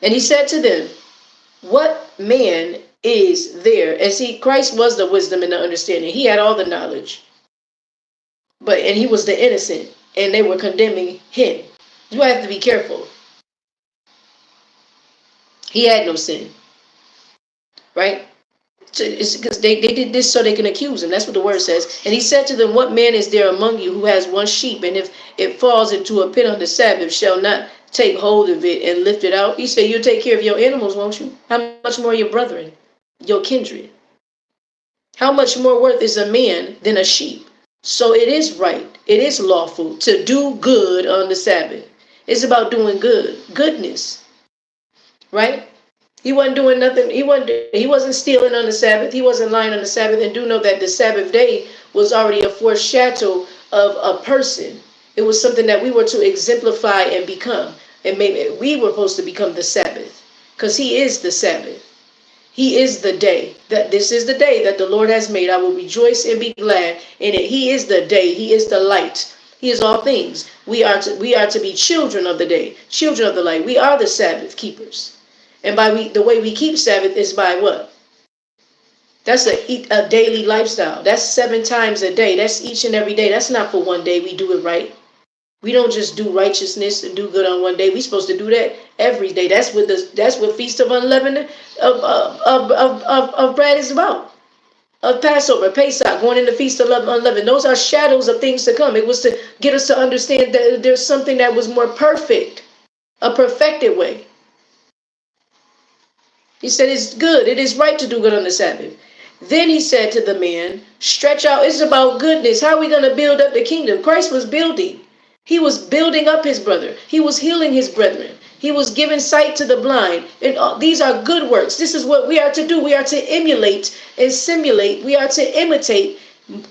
And he said to them, "What man is there?" And see, Christ was the wisdom and the understanding. He had all the knowledge. And he was the innocent, and they were condemning him. You have to be careful. He had no sin, right? It's because they did this so they can accuse him. That's what the word says. And he said to them, "What man is there among you who has one sheep, and if it falls into a pit on the Sabbath, shall not take hold of it and lift it out?" He said, "You'll take care of your animals, won't you? How much more your brethren, your kindred? How much more worth is a man than a sheep? So it is right, it is lawful to do good on the Sabbath." It's about doing goodness, right? He wasn't doing nothing. He wasn't stealing on the Sabbath. He wasn't lying on the Sabbath. And do know that the Sabbath day was already a foreshadow of a person. It was something that we were to exemplify and become. And maybe we were supposed to become the Sabbath, because he is the Sabbath. He is the day. That this is the day that the Lord has made. I will rejoice and be glad in it. He is the day. He is the light. He is all things. We are to be children of the day, children of the light. We are the Sabbath keepers. And the way we keep Sabbath is by what? That's a daily lifestyle. That's 7 times a day. That's each and every day. That's not for one day we do it right. We don't just do righteousness and do good on one day. We're supposed to do that every day. That's what Feast of Unleavened of bread is about. Of Passover, Pesach, going into Feast of Unleavened. Those are shadows of things to come. It was to get us to understand that there's something that was more perfect, a perfected way. He said, "It's good. It is right to do good on the Sabbath." Then he said to the man, "Stretch out." It's about goodness. How are we going to build up the kingdom? Christ was building. He was building up his brother. He was healing his brethren. He was giving sight to the blind. And these are good works. This is what we are to do. We are to emulate and simulate. We are to imitate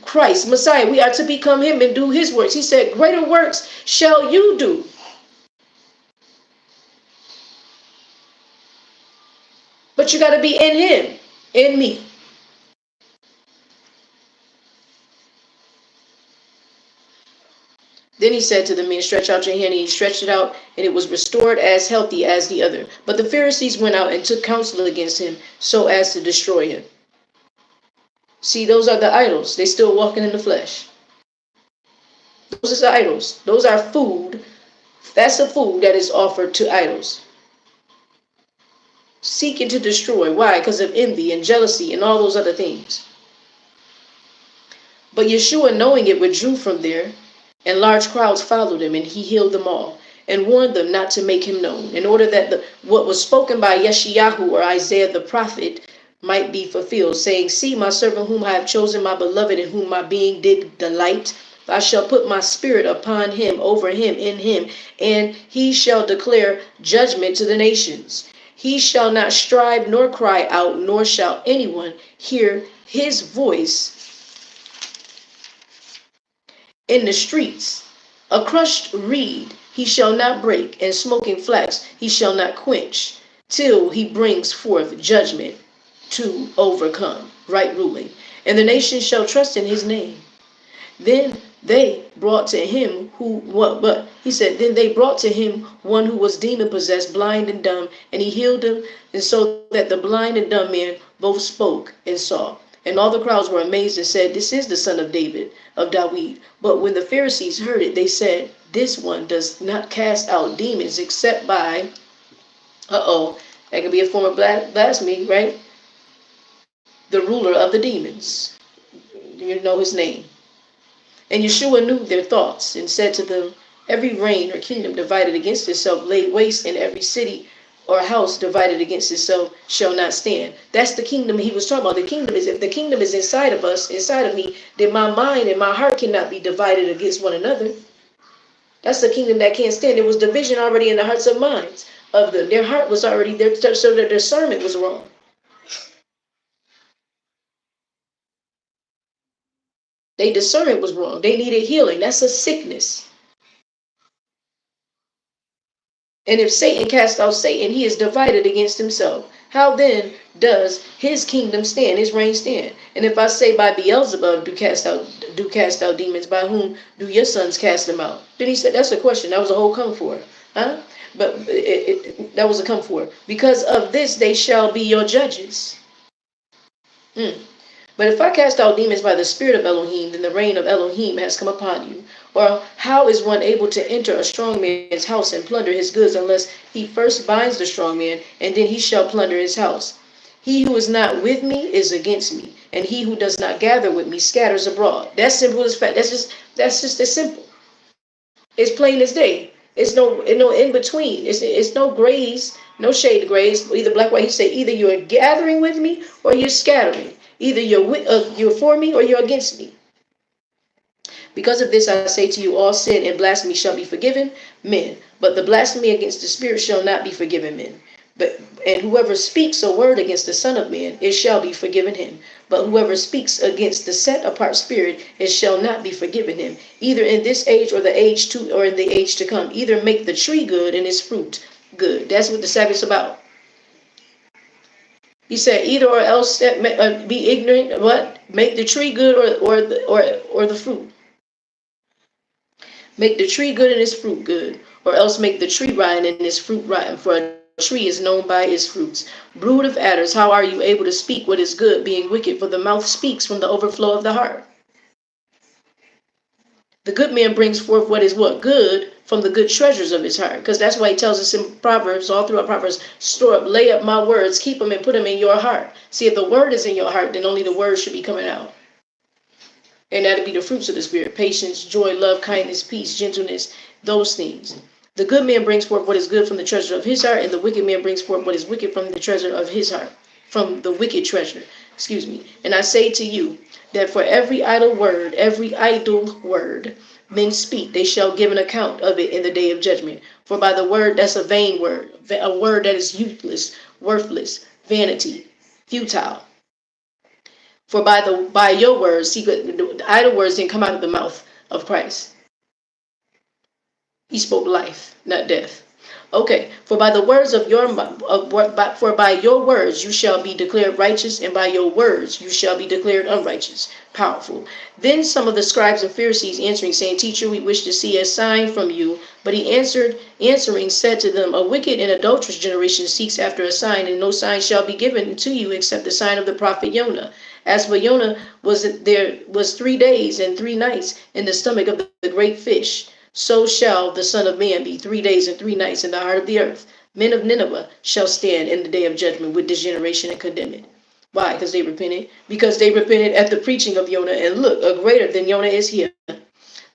Christ, Messiah. We are to become him and do his works. He said, "Greater works shall you do." But you got to be in him, in me. Then he said to the man, "Stretch out your hand." And he stretched it out, and it was restored as healthy as the other. But the Pharisees went out and took counsel against him so as to destroy him. See, those are the idols. They still walking in the flesh. Those are idols. Those are food. That's a food that is offered to idols. Seeking to destroy. Why? Because of envy and jealousy and all those other things. But Yeshua, knowing it, withdrew from there, and large crowds followed him, and he healed them all, and warned them not to make him known, in order that what was spoken by Yeshayahu or Isaiah the prophet might be fulfilled, saying, "See my servant whom I have chosen, my beloved, in whom my being did delight. I shall put my spirit upon him, over him, in him, and he shall declare judgment to the nations. He shall not strive nor cry out, nor shall anyone hear his voice in the streets. A crushed reed he shall not break, and smoking flax he shall not quench, till he brings forth judgment to overcome, right ruling. And the nations shall trust in his name. Then They brought to him who what but he said, then they brought to him one who was demon possessed, blind and dumb, and he healed him, and so that the blind and dumb man both spoke and saw. And all the crowds were amazed and said, this is the son of David, of David. But when the Pharisees heard it, they said, this one does not cast out demons except by, that could be a form of blasphemy, right? The ruler of the demons. You know his name. And Yeshua knew their thoughts and said to them, every reign or kingdom divided against itself laid waste, and every city or house divided against itself shall not stand. That's the kingdom he was talking about. The kingdom is, if the kingdom is inside of us, inside of me, then my mind and my heart cannot be divided against one another. That's the kingdom that can't stand. There was division already in the hearts of minds of them. Their heart was already there, so their discernment was wrong. Their discernment was wrong. They needed healing. That's a sickness. And if Satan cast out Satan, he is divided against himself. How then does his kingdom stand, his reign stand? And if I say by Beelzebub do cast out demons, by whom do your sons cast them out? Then he said, that's a question. That was a whole come for. Huh? But that was a come for. Because of this they shall be your judges. But if I cast out demons by the spirit of Elohim, then the reign of Elohim has come upon you. Or how is one able to enter a strong man's house and plunder his goods unless he first binds the strong man, and then he shall plunder his house? He who is not with me is against me, and he who does not gather with me scatters abroad. That's simple as fact. That's just as simple. It's plain as day. It's no in between. It's no grays, no shade of grays, either black or white. He said, either you're gathering with me or you're scattering. Either you're for me or you're against me. Because of this I say to you, all sin and blasphemy shall be forgiven men, but the blasphemy against the Spirit shall not be forgiven men. And whoever speaks a word against the Son of Man, it shall be forgiven him. But whoever speaks against the set apart Spirit, it shall not be forgiven him, either in this age or in the age to come. Either make the tree good and its fruit good. That's what the Sabbath's about. He said, either or else be ignorant. What? Make the tree good or the fruit. Make the tree good and its fruit good, or else make the tree rotten and its fruit rotten. For a tree is known by its fruits. Brood of adders, how are you able to speak what is good, being wicked? For the mouth speaks from the overflow of the heart. The good man brings forth what is what? Good from the good treasures of his heart. Because that's why he tells us in Proverbs, all throughout Proverbs, store up, lay up my words, keep them and put them in your heart. See, if the word is in your heart, then only the word should be coming out. And that'll be the fruits of the Spirit: patience, joy, love, kindness, peace, gentleness, those things. The good man brings forth what is good from the treasure of his heart, and the wicked man brings forth what is wicked from the treasure of his heart. From the wicked treasure, excuse me. And I say to you that for every idle word men speak, they shall give an account of it in the day of judgment. For by the word, that's a vain word, a word that is useless, worthless, vanity, futile. For by your words, see, the idle words didn't come out of the mouth of Christ. He spoke life, not death. Okay, for by the words of your for by your words you shall be declared righteous, and by your words you shall be declared unrighteous. Powerful. Then some of the scribes and Pharisees answering, saying, Teacher, we wish to see a sign from you. But he answering said to them, A wicked and adulterous generation seeks after a sign, and no sign shall be given to you except the sign of the prophet Jonah. As for Jonah was 3 days and 3 nights in the stomach of the great fish, so shall the Son of Man be 3 days and 3 nights in the heart of the earth. Men of Nineveh shall stand in the day of judgment with this generation and condemn it. Why? Because they repented. Because they repented at the preaching of Jonah, and look, a greater than Jonah is here.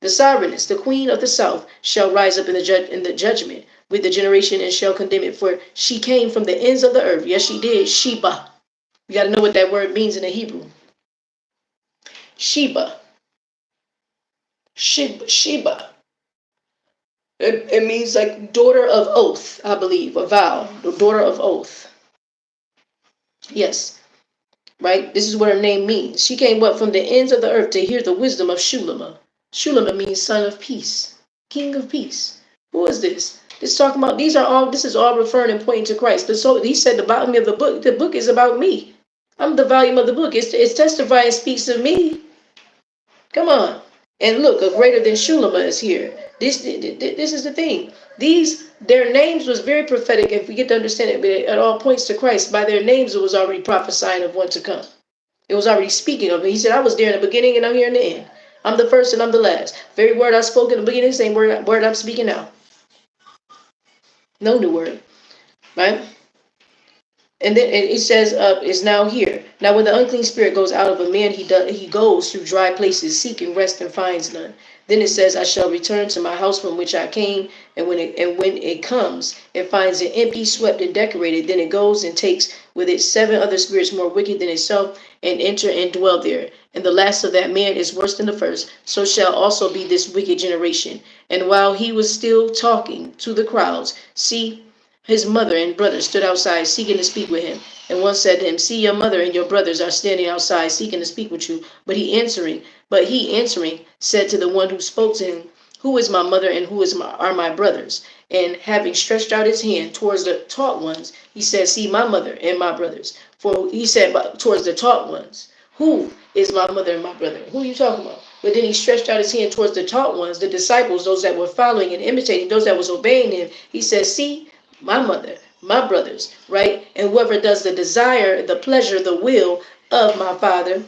The sovereigness, the queen of the south, shall rise up in the judgment with the generation and shall condemn it. For she came from the ends of the earth. Yes, she did. Sheba. You got to know what that word means in the Hebrew. Sheba. Sheba. It means like daughter of oath, I believe, a vow, the daughter of oath. Yes, right? This is what her name means. She came up from the ends of the earth to hear the wisdom of Shulamah. Shulamah means son of peace, king of peace. Who is this? This talking about, this is all referring and pointing to Christ. But so he said the bottom of the book is about me. I'm the volume of the book. It's testifying, speaks of me. Come on. And look, a greater than Shulama is here. This is the thing. Their names was very prophetic if we get to understand it, but it all points to Christ. By their names, it was already prophesying of one to come. It was already speaking of it. He said, I was there in the beginning and I'm here in the end. I'm the first and I'm the last. Very word I spoke in the beginning, same word I'm speaking now. No new word. Right? And then it says, is now here. Now, when the unclean spirit goes out of a man, he goes through dry places, seeking rest and finds none. Then it says, I shall return to my house from which I came, and when it comes, it finds it empty, swept, and decorated. Then it goes and takes with it 7 other spirits more wicked than itself, and enter and dwell there. And the last of that man is worse than the first. So shall also be this wicked generation. And while he was still talking to the crowds, see, his mother and brothers stood outside seeking to speak with him. And one said to him, see, your mother and your brothers are standing outside seeking to speak with you. But he answering said to the one who spoke to him, who is my mother and are my brothers? And having stretched out his hand towards the taught ones, he said, see my mother and my brothers. For he said towards the taught ones, who is my mother and my brother? Who are you talking about? But then he stretched out his hand towards the taught ones, the disciples, those that were following and imitating, those that was obeying him. He says, see, my mother, my brothers, right? And whoever does the desire, the pleasure, the will of my Father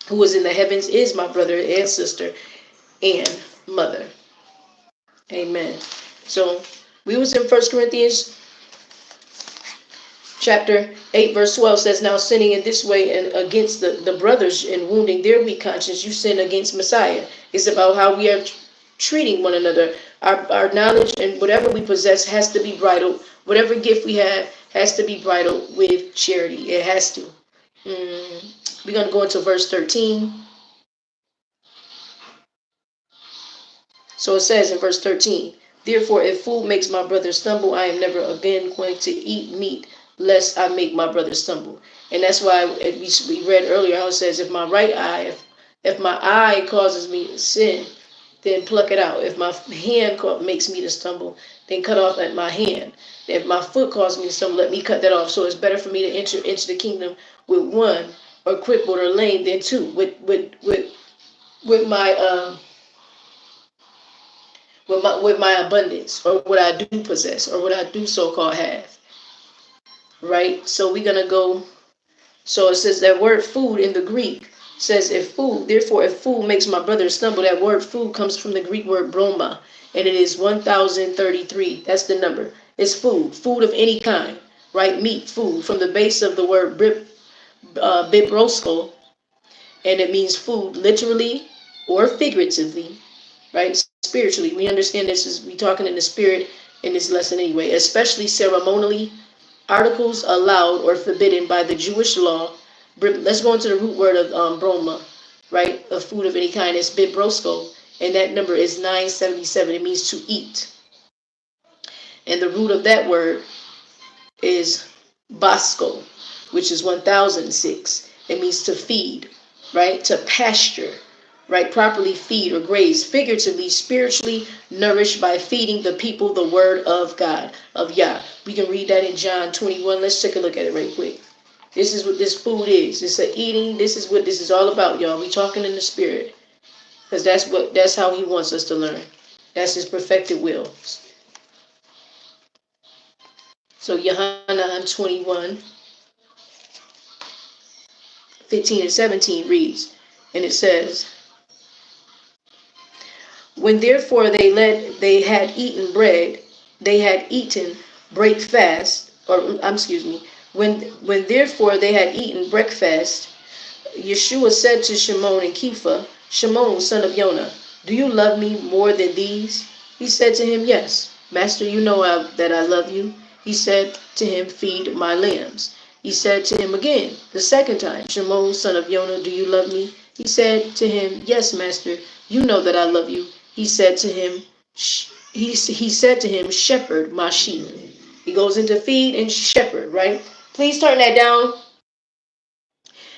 who is in the heavens is my brother and sister and mother. Amen. So we was in 1 Corinthians chapter 8 verse 12 says, now sinning in this way and against the brothers and wounding their weak conscience, you sin against Messiah. It's about how we are treating one another. Our knowledge and whatever we possess has to be bridled. Whatever gift we have has to be bridled with charity. It has to. We're going to go into verse 13. So it says in verse 13, therefore, if food makes my brother stumble, I am never again going to eat meat, lest I make my brother stumble. And that's why we read earlier how it says, if my right eye, if my eye causes me to sin, then pluck it out. If my hand makes me to stumble, then cut off at my hand. If my foot causes me to stumble, let me cut that off. So it's better for me to enter into the kingdom with one, or crippled or lame, than two. With my abundance, or what I do possess, or what I do so-called have. Right? So we're gonna go. So it says that word food in the Greek says if food makes my brother stumble, that word food comes from the Greek word broma, and it is 1033. That's the number. It's food of any kind, right? Meat, food, from the base of the word bibrosko, and it means food literally or figuratively, right? Spiritually. We understand this is we talking in the spirit in this lesson anyway, especially ceremonially. Articles allowed or forbidden by the Jewish law. Let's go into the root word of broma, right? A food of any kind. It's bibrosko, and that number is 977. It means to eat. And the root of that word is bosco, which is 1006. It means to feed, right? To pasture, right? Properly feed or graze, figuratively, spiritually nourished by feeding the people the word of God, of Yah. We can read that in John 21. Let's take a look at it right quick. This is what this food is. It's a eating. This is what this is all about, y'all. We talking in the spirit, because that's how he wants us to learn. That's his perfected will. So Yohanan 21, 15 and 17 reads, and it says, when therefore they had eaten bread, they had eaten breakfast, when therefore they had eaten breakfast, Yeshua said to Shimon and Kepha, Shimon, son of Yonah, do you love me more than these? He said to him, yes, Master, you know that I love you. He said to him, feed my lambs. He said to him again, the second time, Shimon, son of Yonah, do you love me? He said to him, yes, Master, you know that I love you. He said to him, shepherd my sheep. He goes into feed and shepherd, right? Please turn that down.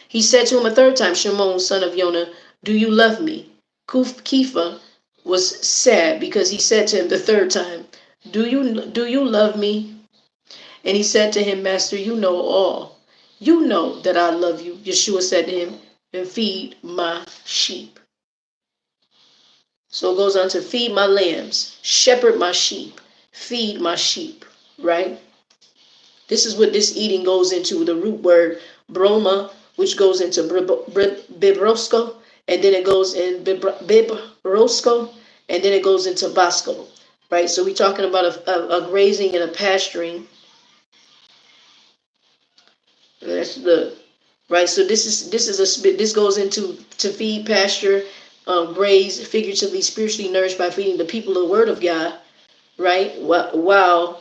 He said to him a third time, Shimon, son of Yonah, do you love me? Kepha was sad because he said to him the third time, do you love me? And he said to him, Master, you know all. You know that I love you. Yeshua said to him, and feed my sheep. So it goes on to feed my lambs, shepherd my sheep, feed my sheep, right? This is what this eating goes into, the root word broma, which goes into bibrosco, and then it goes in bibrosco, and then it goes into bosco, right? So we're talking about a grazing and a pasturing. That's the right. So this goes into to feed, pasture, graze, figuratively, spiritually nourished by feeding the people the word of God, right? Wow,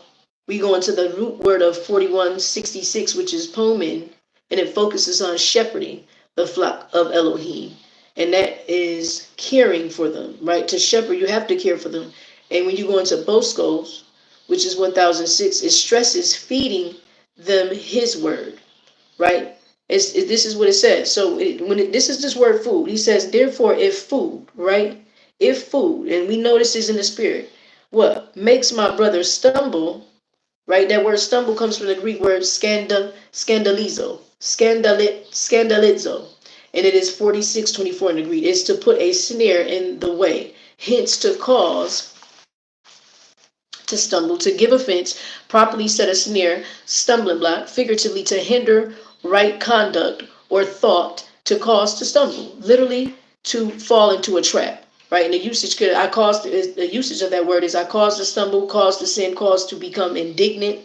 we go into the root word of 4166, which is pomen, and it focuses on shepherding the flock of Elohim. And that is caring for them, right? To shepherd, you have to care for them. And when you go into Boscos, which is 1006, it stresses feeding them his word, right? This is what it says. So this is this word food. He says, therefore, if food, right? If food, and we know this is in the spirit, what makes my brother stumble, right? That word stumble comes from the Greek word scandalizo, and it is 4624 in the Greek. It's to put a snare in the way, hence to cause to stumble, to give offense, properly set a snare, stumbling block, figuratively to hinder right conduct or thought, to cause to stumble, literally to fall into a trap. Right, and the usage could I caused the usage of that word is I caused to stumble, caused to sin, caused to become indignant,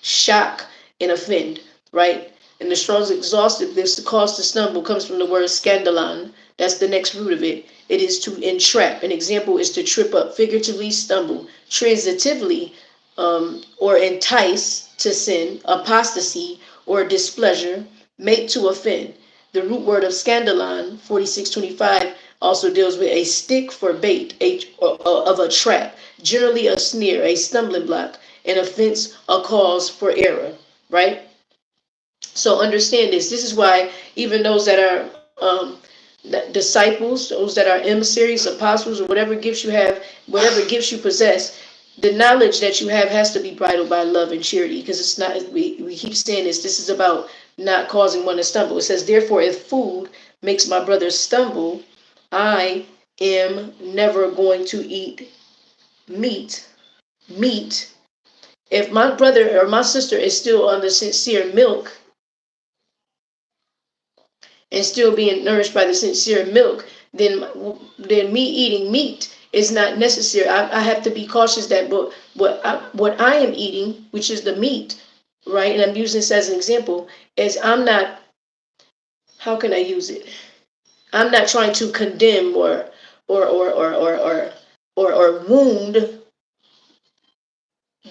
shock, and offend. Right, and the Strong's exhaustive, this cause to stumble comes from the word scandalon. That's the next root of it. It is to entrap. An example is to trip up, figuratively stumble, transitively, or entice to sin, apostasy, or displeasure, make to offend. The root word of scandalon, 4625, also deals with a stick for bait, of a trap, generally a snare, a stumbling block, an offense, a cause for error, right? So understand this. This is why even those that are disciples, those that are emissaries, apostles, or whatever gifts you have, whatever gifts you possess, the knowledge that you have has to be bridled by love and charity, because it's not, we keep saying this is about not causing one to stumble. It says, therefore, if food makes my brother stumble, I am never going to eat meat. Meat. If my brother or my sister is still on the sincere milk, and still being nourished by the sincere milk, then me eating meat is not necessary. I have to be cautious that what I am eating, which is the meat, right? And I'm using this as an example, is I'm not. How can I use it? I'm not trying to condemn or wound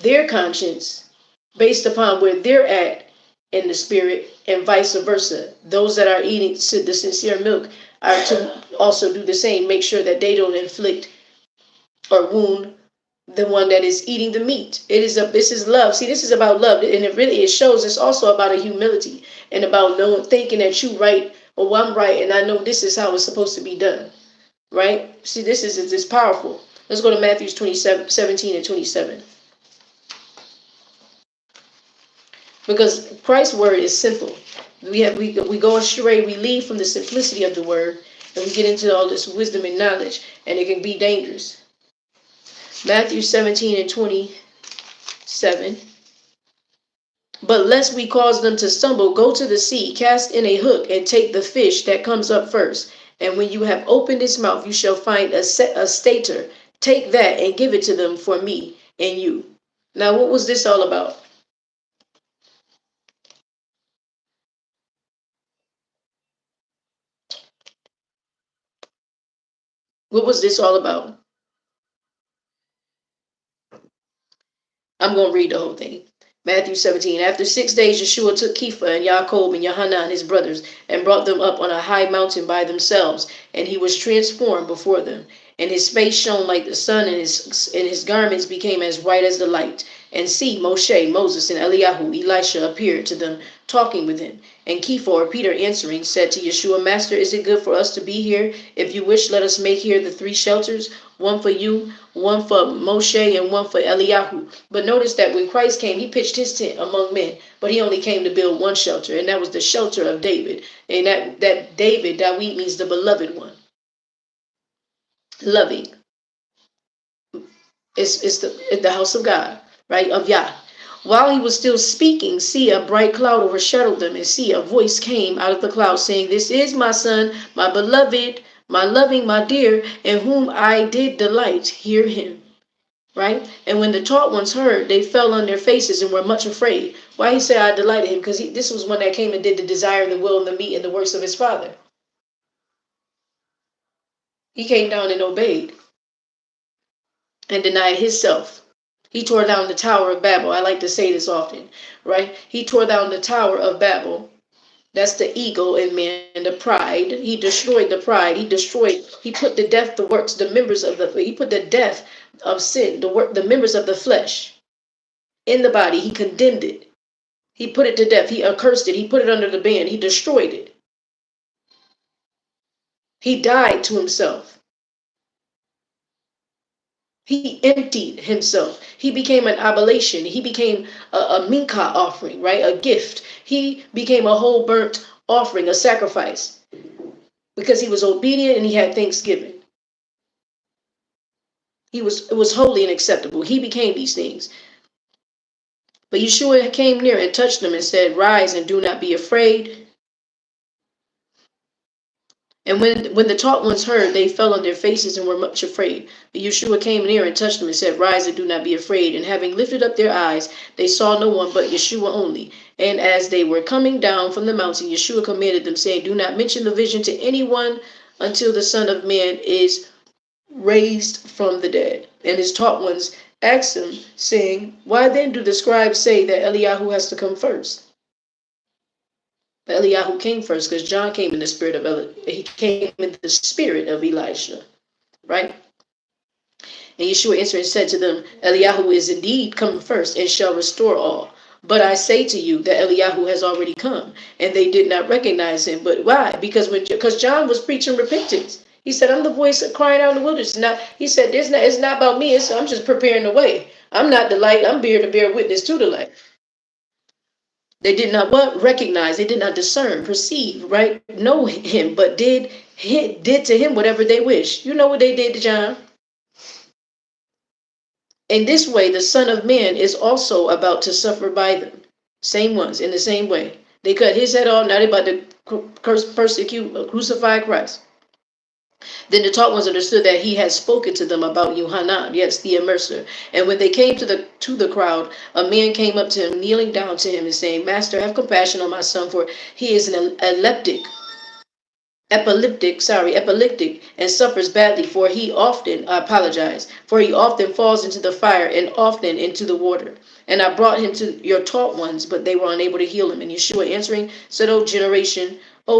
their conscience based upon where they're at in the spirit, and vice versa. Those that are eating the sincere milk are to also do the same. Make sure that they don't inflict or wound the one that is eating the meat. This is love. See, this is about love, and it shows. It's also about a humility and about knowing, thinking that you right or well, I'm right, and I know this is how it's supposed to be done. Right? See, this is powerful. Let's go to Matthew 17 and 27. Because Christ's word is simple. We go astray, we leave from the simplicity of the word, and we get into all this wisdom and knowledge, and it can be dangerous. Matthew 17 and 27. But lest we cause them to stumble, go to the sea, cast in a hook, and take the fish that comes up first. And when you have opened its mouth, you shall find a stater. Take that and give it to them for me and you. Now, what was this all about? What was this all about? I'm going to read the whole thing. Matthew 17. After 6 days, Yeshua took Kepha and Yaakov and Yohanan, his brothers, and brought them up on a high mountain by themselves, and he was transformed before them. And his face shone like the sun, and his garments became as white as the light. And see, Moshe, Moses, and Eliyahu, Elisha appeared to them, talking with him. And Kepha, or Peter, answering, said to Yeshua, Master, is it good for us to be here? If you wish, let us make here the 3 shelters, one for you, one for Moshe, and one for Eliyahu. But notice that when Christ came, he pitched his tent among men, but he only came to build one shelter, and that was the shelter of David. And that David, Dawid, means the beloved one, loving. It's the house of God, right? Of Yah. While he was still speaking, see, a bright cloud overshadowed them, and see, a voice came out of the cloud saying, "This is my son, my beloved, my loving, my dear, in whom I did delight. Hear him." Right? And when the taught ones heard, they fell on their faces and were much afraid. Why he said I delighted him? Because this was one that came and did the desire and the will and the meat and the works of his father. He came down and obeyed and denied himself. He tore down the Tower of Babel. I like to say this often, right? He tore down the Tower of Babel. That's the ego in man, the pride. He destroyed the pride. He put to death the works, the members of he put the death of sin, the members of the flesh in the body. He condemned it. He put it to death. He accursed it. He put it under the ban. He destroyed it. He died to himself. He emptied himself. He became an oblation. He became a mincha offering, right? A gift. He became a whole burnt offering, a sacrifice, because he was obedient and he had thanksgiving. It was holy and acceptable. He became these things. But Yeshua came near and touched them and said, "Rise and do not be afraid." And when the taught ones heard, they fell on their faces and were much afraid. But Yeshua came near and touched them and said, "Rise and do not be afraid." And having lifted up their eyes, they saw no one but Yeshua only. And as they were coming down from the mountain, Yeshua commanded them, saying, "Do not mention the vision to anyone until the Son of Man is raised from the dead." And his taught ones asked him, saying, "Why then do the scribes say that Eliyahu has to come first?" But Eliyahu came first because John came in the spirit of he came in the spirit of Elisha, right? And Yeshua answered and said to them, "Eliyahu is indeed come first and shall restore all. But I say to you that Eliyahu has already come, and they did not recognize him." But why? Because John was preaching repentance. He said, "I'm the voice of crying out in the wilderness." He said, it's not about me. I'm just preparing the way. I'm not the light. I'm here to bear witness to the light. They did not what? Recognize. They did not discern, perceive, right? Know him, but did to him whatever they wished. You know what they did to John? In this way, the Son of Man is also about to suffer by them. Same ones, in the same way. They cut his head off. Now they're about to persecute, crucify Christ. Then the taught ones understood that he had spoken to them about Yohanan, yes, the immerser. And when they came to the crowd, a man came up to him, kneeling down to him and saying, "Master, have compassion on my son, for he is an epileptic, and suffers badly, for he often, I apologize, for he often falls into the fire and often into the water. And I brought him to your taught ones, but they were unable to heal him." And Yeshua answering said, O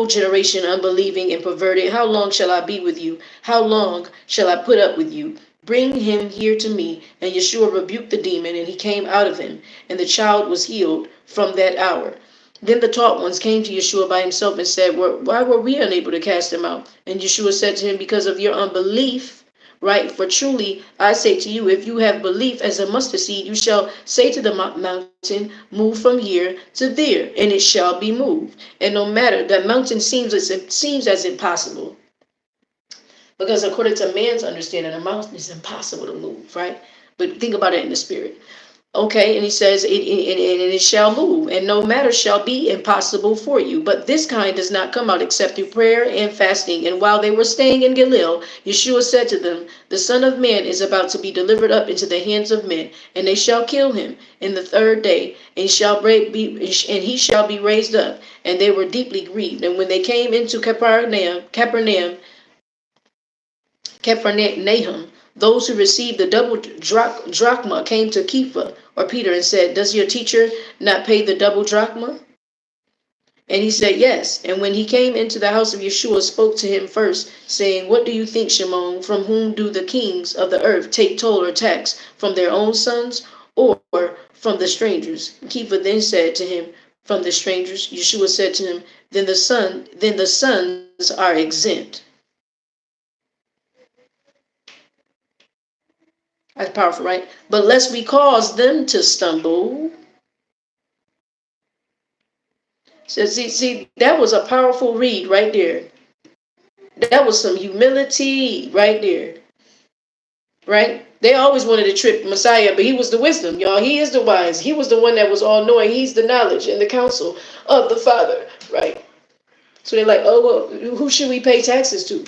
generation unbelieving and perverted, how long shall I be with you? How long shall I put up with you? Bring him here to me. And Yeshua rebuked the demon, and he came out of him, and the child was healed from that hour. Then the taught ones came to Yeshua by himself and said, "Why were we unable to cast him out?" And Yeshua said to him, "Because of your unbelief, right? For truly I say to you, if you have belief as a mustard seed, you shall say to the mountain, 'Move from here to there,' and it shall be moved." And no matter that mountain seems as impossible, because according to man's understanding, a mountain is impossible to move, right? But think about it in the spirit. Okay, and he says, it shall move, and no matter shall be impossible for you. But this kind does not come out except through prayer and fasting. And while they were staying in Galilee, Yeshua said to them, "The Son of Man is about to be delivered up into the hands of men, and they shall kill him in the third day, and he shall be raised up." And they were deeply grieved. And when they came into Capernaum, those who received the double drachma came to Kepha or Peter and said, "Does your teacher not pay the double drachma?" And he said, "Yes." And when he came into the house of Yeshua, spoke to him first, saying, "What do you think, Shimon? From whom do the kings of the earth take toll or tax? From their own sons or from the strangers?" Kepha then said to him, "From the strangers." Yeshua said to him, then the sons are exempt." That's powerful, right? "But lest we cause them to stumble." So see, that was a powerful read right there. That was some humility right there. right? They always wanted to trip Messiah, but he was the wisdom, y'all. He is the wise. He was the one that was all knowing. He's the knowledge and the counsel of the Father, right? So they're like, oh, well, who should we pay taxes to?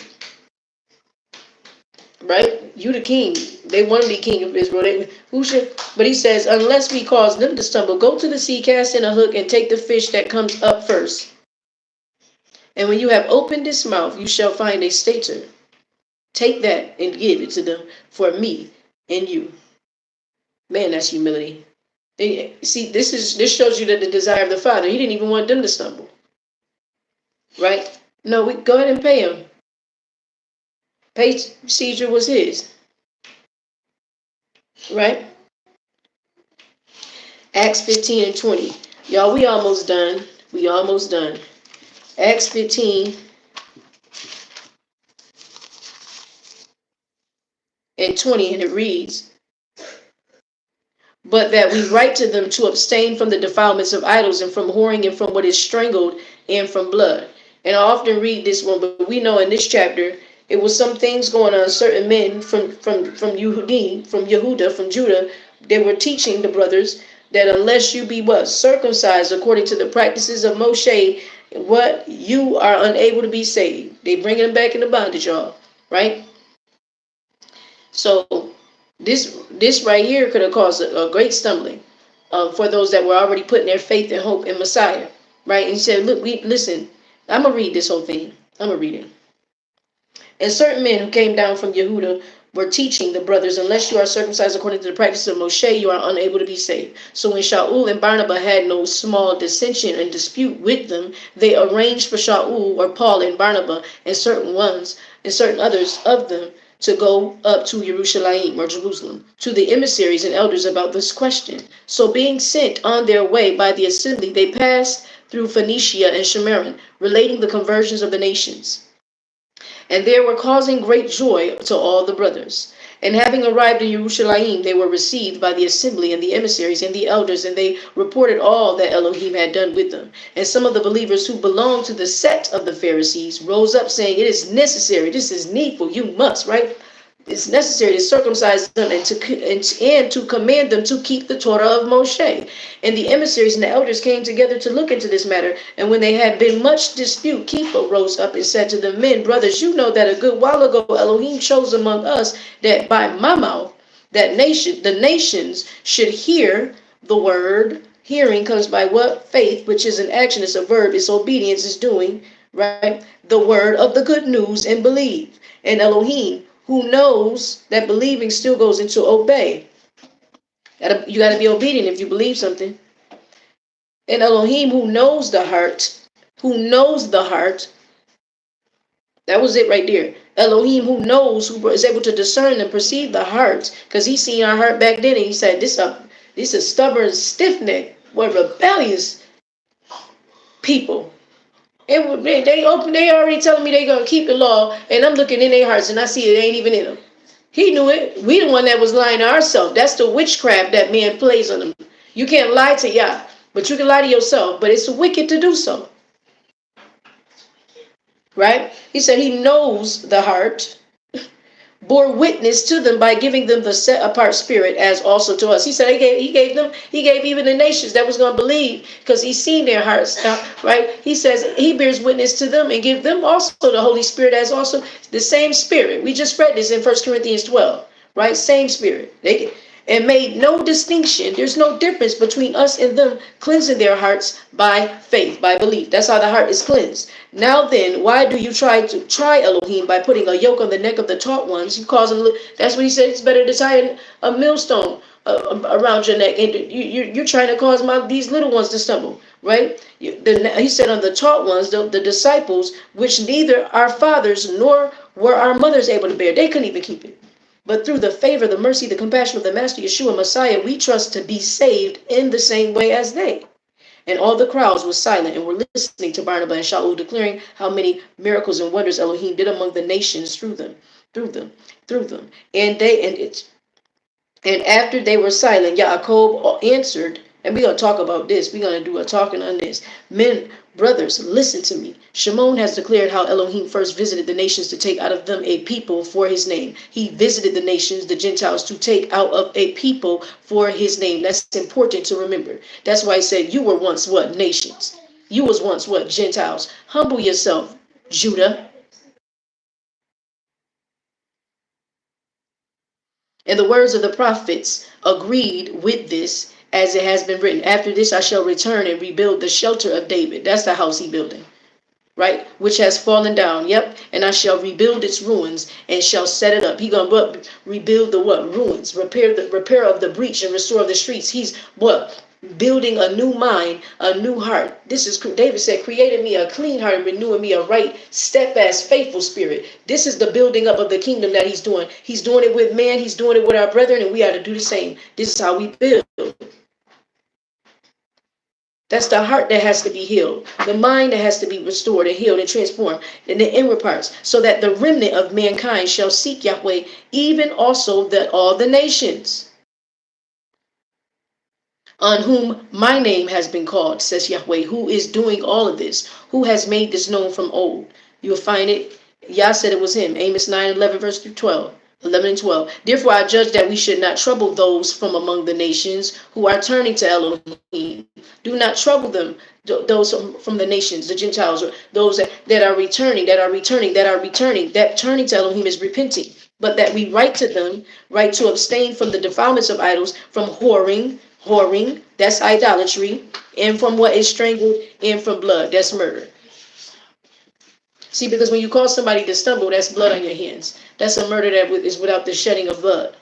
Right? You the king. They want to be king of Israel. Who should? But he says, unless we cause them to stumble, go to the sea, cast in a hook, and take the fish that comes up first. And when you have opened its mouth, you shall find a stater. Take that and give it to them for me and you. Man, that's humility. See, this shows you that the desire of the Father. He didn't even want them to stumble. Right? No, we go ahead and pay him. Pay procedure was his. Right? Acts 15 and 20. Y'all, we almost done. We almost done. Acts 15 and 20, and it reads, but that we write to them to abstain from the defilements of idols and from whoring and from what is strangled and from blood. And I often read this one, but we know in this chapter it was some things going on. Certain men from Yehuda, from Judah, they were teaching the brothers that unless you be what? Circumcised according to the practices of Moshe, what? You are unable to be saved. They bringing them back into bondage, y'all. Right? So this right here could have caused a great stumbling for those that were already putting their faith and hope in Messiah, right? And he said, look, listen, I'm going to read this whole thing. I'm going to read it. And certain men who came down from Yehuda were teaching the brothers, unless you are circumcised according to the practice of Moshe, you are unable to be saved. So when Shaul and Barnabas had no small dissension and dispute with them, they arranged for Shaul or Paul and Barnabas and certain others of them to go up to Jerusalem or Jerusalem to the emissaries and elders about this question. So being sent on their way by the assembly, they passed through Phoenicia and Samaria, relating the conversions of the nations. And they were causing great joy to all the brothers. And having arrived in Jerusalem, they were received by the assembly and the emissaries and the elders, and they reported all that Elohim had done with them. And some of the believers who belonged to the sect of the Pharisees rose up, saying, it is necessary, this is needful, you must, right? It's necessary to circumcise them and to command them to keep the Torah of Moshe. And the emissaries and the elders came together to look into this matter. And when they had been much dispute, Kepha rose up and said to the men, brothers, you know that a good while ago Elohim chose among us that by my mouth that the nations should hear the word. Hearing comes by what? Faith, which is an action, it's a verb, it's obedience, it's doing, right? The word of the good news and believe. And Elohim, who knows that believing still goes into obey. You got to be obedient if you believe something. And Elohim, who knows the heart, that was it right there. Elohim, who knows, who is able to discern and perceive the heart, because he seen our heart back then, and he said, this is stubborn, stiff-necked, what rebellious people. They already telling me they gonna keep the law, and I'm looking in their hearts and I see it ain't even in them. He knew it. We the one that was lying to ourselves. That's the witchcraft that man plays on them. You can't lie to Yah, but you can lie to yourself. But it's wicked to do so. Right? He said he knows the heart, bore witness to them by giving them the set apart spirit as also to us. He said he gave even the nations that was going to believe because he's seen their hearts, right? He says he bears witness to them and give them also the Holy Spirit as also the same spirit. We just read this in 1 Corinthians 12, right? Same spirit. And made no distinction. There's no difference between us and them, cleansing their hearts by faith, by belief. That's how the heart is cleansed. Now then, why do you try Elohim by putting a yoke on the neck of the taught ones? You cause them. That's what he said. It's better to tie a millstone around your neck, and you're trying to cause these little ones to stumble, right? He said on the taught ones, the disciples, which neither our fathers nor were our mothers able to bear. They couldn't even keep it. But through the favor, the mercy, the compassion of the Master Yeshua Messiah, we trust to be saved in the same way as they. And all the crowds were silent and were listening to Barnabas and Shaul, declaring how many miracles and wonders Elohim did among the nations through them. And after they were silent, Yaakov answered, and we're going to talk about this. We're going to do a talking on this. Men, Brothers, listen to me. Shimon has declared how Elohim first visited the nations to take out of them a people for his name. He visited the nations, the Gentiles, to take out of a people for his name. That's important to remember. That's why he said, you were once what? Nations. You was once what? Gentiles. Humble yourself, Judah. And the words of the prophets agreed with this, as it has been written. After this I shall return and rebuild the shelter of David. That's the house he building, right? Which has fallen down. Yep. And I shall rebuild its ruins and shall set it up. He gonna rebuild the what? Ruins. Repair of the breach and restore the streets. He's what? Building a new mind, a new heart. This is David said, created me a clean heart and renewing me a right, steadfast, faithful spirit. This is the building up of the kingdom that he's doing. He's doing it with man, he's doing it with our brethren, and we ought to do the same. This is how we build. That's the heart that has to be healed, the mind that has to be restored and healed and transformed, and the inward parts, so that the remnant of mankind shall seek Yahweh, even also that all the nations, on whom my name has been called, says Yahweh, who is doing all of this, who has made this known from old. You'll find it. Yah said it was him. Amos 9:11, verse 12. 11 and 12. Therefore I judge that we should not trouble those from among the nations who are turning to Elohim. Do not trouble them, those from the nations, the Gentiles, or those that are returning, that turning to Elohim is repenting. But that we write to them, write to abstain from the defilements of idols, from whoring, that's idolatry, and from what is strangled, and from blood, that's murder. See, because when you cause somebody to stumble, that's blood on your hands. That's a murder that is without the shedding of blood.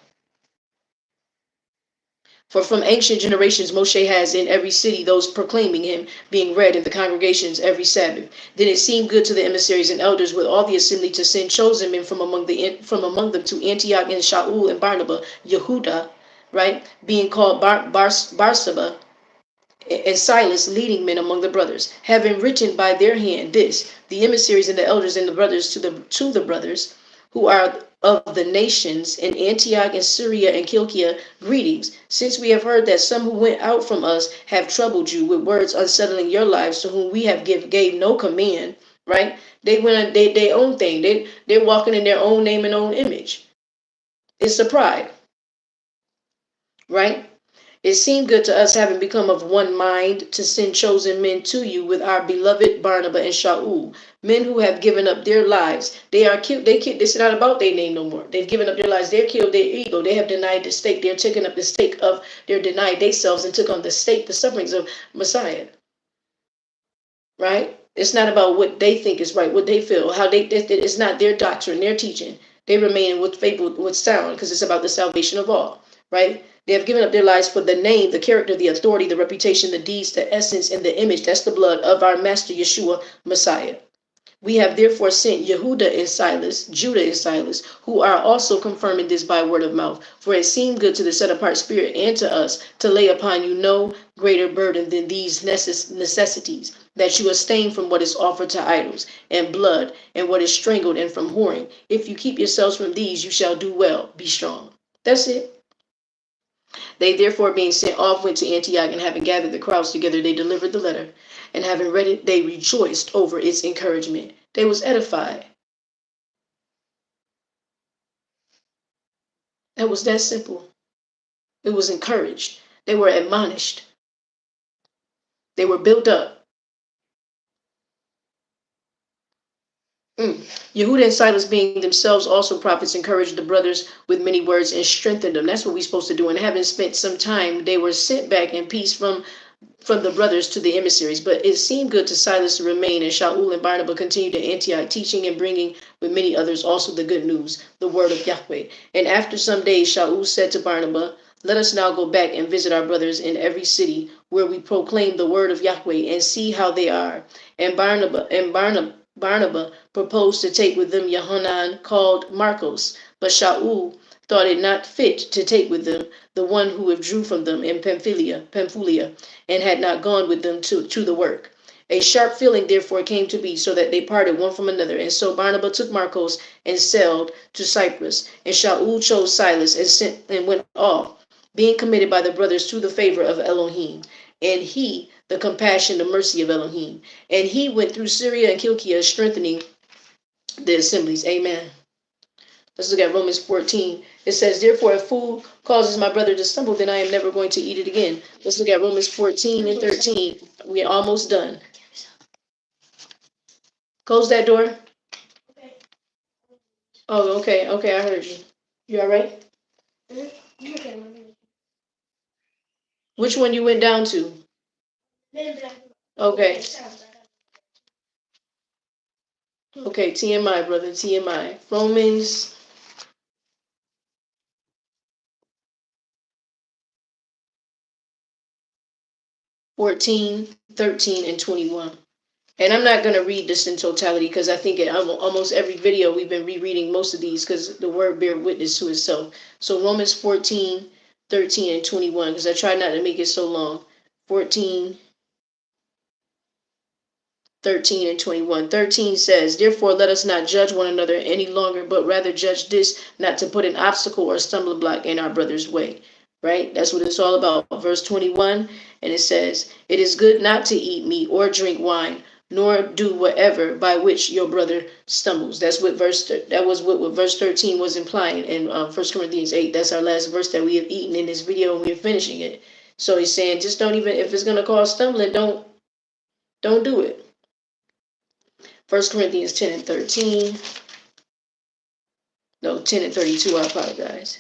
For from ancient generations, Moshe has in every city those proclaiming him, being read in the congregations every Sabbath. Then it seemed good to the emissaries and elders with all the assembly to send chosen men from among them to Antioch and Shaul and Barnabas, Yehuda, right, being called Barsaba, and Silas, leading men among the brothers, having written by their hand this, the emissaries and the elders and the brothers to the brothers who are of the nations in Antioch and Syria and Kilkia, greetings. Since we have heard that some who went out from us have troubled you with words unsettling your lives, to whom we have gave no command, right? They went on their own thing. They're walking in their own name and own image. It's a pride, right? It seemed good to us, having become of one mind, to send chosen men to you with our beloved Barnabas and Shaul, men who have given up their lives. They are killed. It's not about their name no more. They've given up their lives. They've killed their ego. They have denied the stake. They're taking up the stake of. They're denied themselves and took on the stake, the sufferings of Messiah. Right? It's not about what they think is right, what they feel, how they. It's not their doctrine, their teaching. They remain with faith, with sound, because it's about the salvation of all. Right? They have given up their lives for the name, the character, the authority, the reputation, the deeds, the essence, and the image. That's the blood of our Master Yeshua, Messiah. We have therefore sent Yehuda and Silas, Judah and Silas, who are also confirming this by word of mouth. For it seemed good to the set apart spirit and to us to lay upon you no greater burden than these necessities, that you abstain from what is offered to idols, and blood, and what is strangled, and from whoring. If you keep yourselves from these, you shall do well. Be strong. That's it. They therefore being sent off went to Antioch, and having gathered the crowds together, they delivered the letter. And having read it, they rejoiced over its encouragement. They was edified. It was that simple. It was encouraged. They were admonished. They were built up. Yehuda and Silas, being themselves also prophets, encouraged the brothers with many words and strengthened them. That's what we're supposed to do. And having spent some time, they were sent back in peace from the brothers to the emissaries. But it seemed good to Silas to remain, and Shaul and Barnabas continued to Antioch, teaching and bringing with many others also the good news, the word of Yahweh. And after some days, Shaul said to Barnabas, let us now go back and visit our brothers in every city where we proclaim the word of Yahweh, and see how they are. And Barnabas proposed to take with them Yohanan, called Marcos, but Shaul thought it not fit to take with them the one who withdrew from them in Pamphylia, and had not gone with them to the work. A sharp feeling therefore came to be, so that they parted one from another. And so Barnabas took Marcos and sailed to Cyprus, and Shaul chose Silas and went off, being committed by the brothers to the favor of Elohim. And he, the compassion, the mercy of Elohim. And he went through Syria and Kilkia, strengthening the assemblies. Amen. Let's look at Romans 14. It says, therefore, if food causes my brother to stumble, then I am never going to eat it again. Let's look at Romans 14 and 13. We're almost done. Close that door. Oh, okay, I heard you. You all right? Which one you went down to? Okay. Okay, TMI, brother, TMI. Romans 14, 13, and 21. And I'm not going to read this in totality because I think in almost every video we've been rereading most of these because the word bear witness to itself. So Romans 14, 13, and 21, because I try not to make it so long. 14, 13 and 21. 13 says, therefore let us not judge one another any longer, but rather judge this, not to put an obstacle or a stumbling block in our brother's way. Right? That's what it's all about. Verse 21, and it says, it is good not to eat meat or drink wine, nor do whatever by which your brother stumbles. That was what verse 13 was implying in 1 Corinthians 8. That's our last verse that we have eaten in this video, and we're finishing it. So he's saying, just don't even, if it's going to cause stumbling, don't do it. 1 Corinthians 10 and 13. No, 10 and 32, I apologize.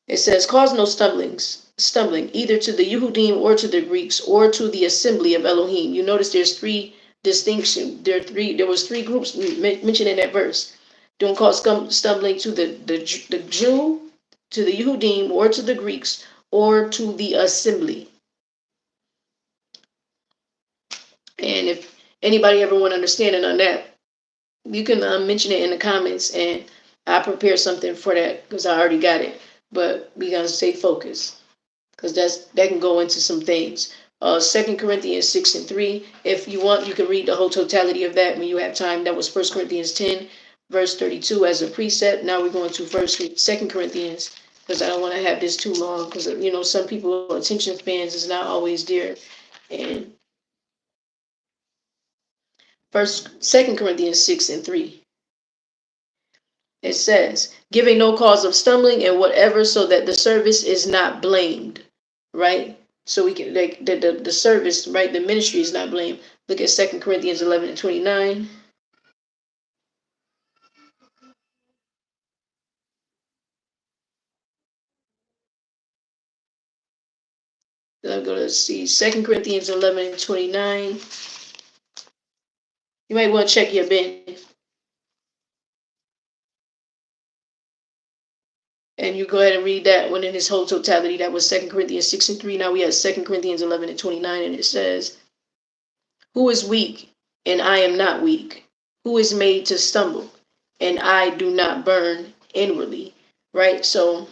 It says, cause no stumbling, either to the Yehudim or to the Greeks or to the assembly of Elohim. You notice there's three distinctions. There was three groups mentioned in that verse. Don't cause stumbling to the Jew, to the Yehudim, or to the Greeks, or to the assembly. And if anybody ever want understanding on that, you can mention it in the comments, and I prepare something for that because I already got it. But we gotta stay focused because that can go into some things. 2 Corinthians 6 and 3. If you want, you can read the whole totality of that when you have time. That was 1 Corinthians 10, verse 32 as a precept. Now we're going to 2 Corinthians because I don't want to have this too long because some people attention spans is not always there. And 2 Corinthians 6 and 3. It says, giving no cause of stumbling and whatever, so that the service is not blamed, right? So we can, like, the service, right? The ministry is not blamed. Look at 2 Corinthians 11 and 29. Then I'm going to see 2 Corinthians 11 and 29. You might want to check your bin. And you go ahead and read that one in its whole totality. That was 2 Corinthians 6 and 3. Now we have 2 Corinthians 11 and 29. And it says, who is weak and I am not weak? Who is made to stumble and I do not burn inwardly? Right? So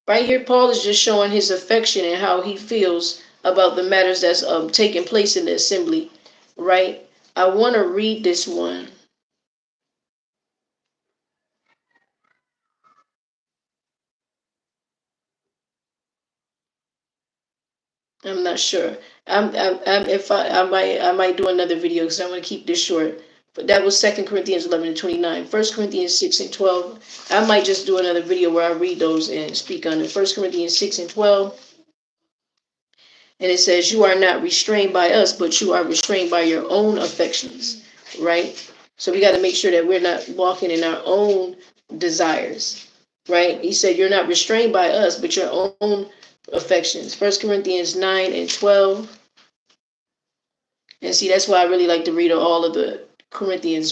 right here, Paul is just showing his affection and how he feels about the matters that's taking place in the assembly. Right? I want to read this one. I'm not sure. I might do another video because I want to keep this short. But that was 2 Corinthians 11 and 29. 1 Corinthians 6 and 12. I might just do another video where I read those and speak on it. 1 Corinthians 6 and 12. And it says, you are not restrained by us, but you are restrained by your own affections. Right? So we got to make sure that we're not walking in our own desires. Right? He said, you're not restrained by us, but your own affections. 1 Corinthians 9 and 12. And see, that's why I really like to read all of the Corinthians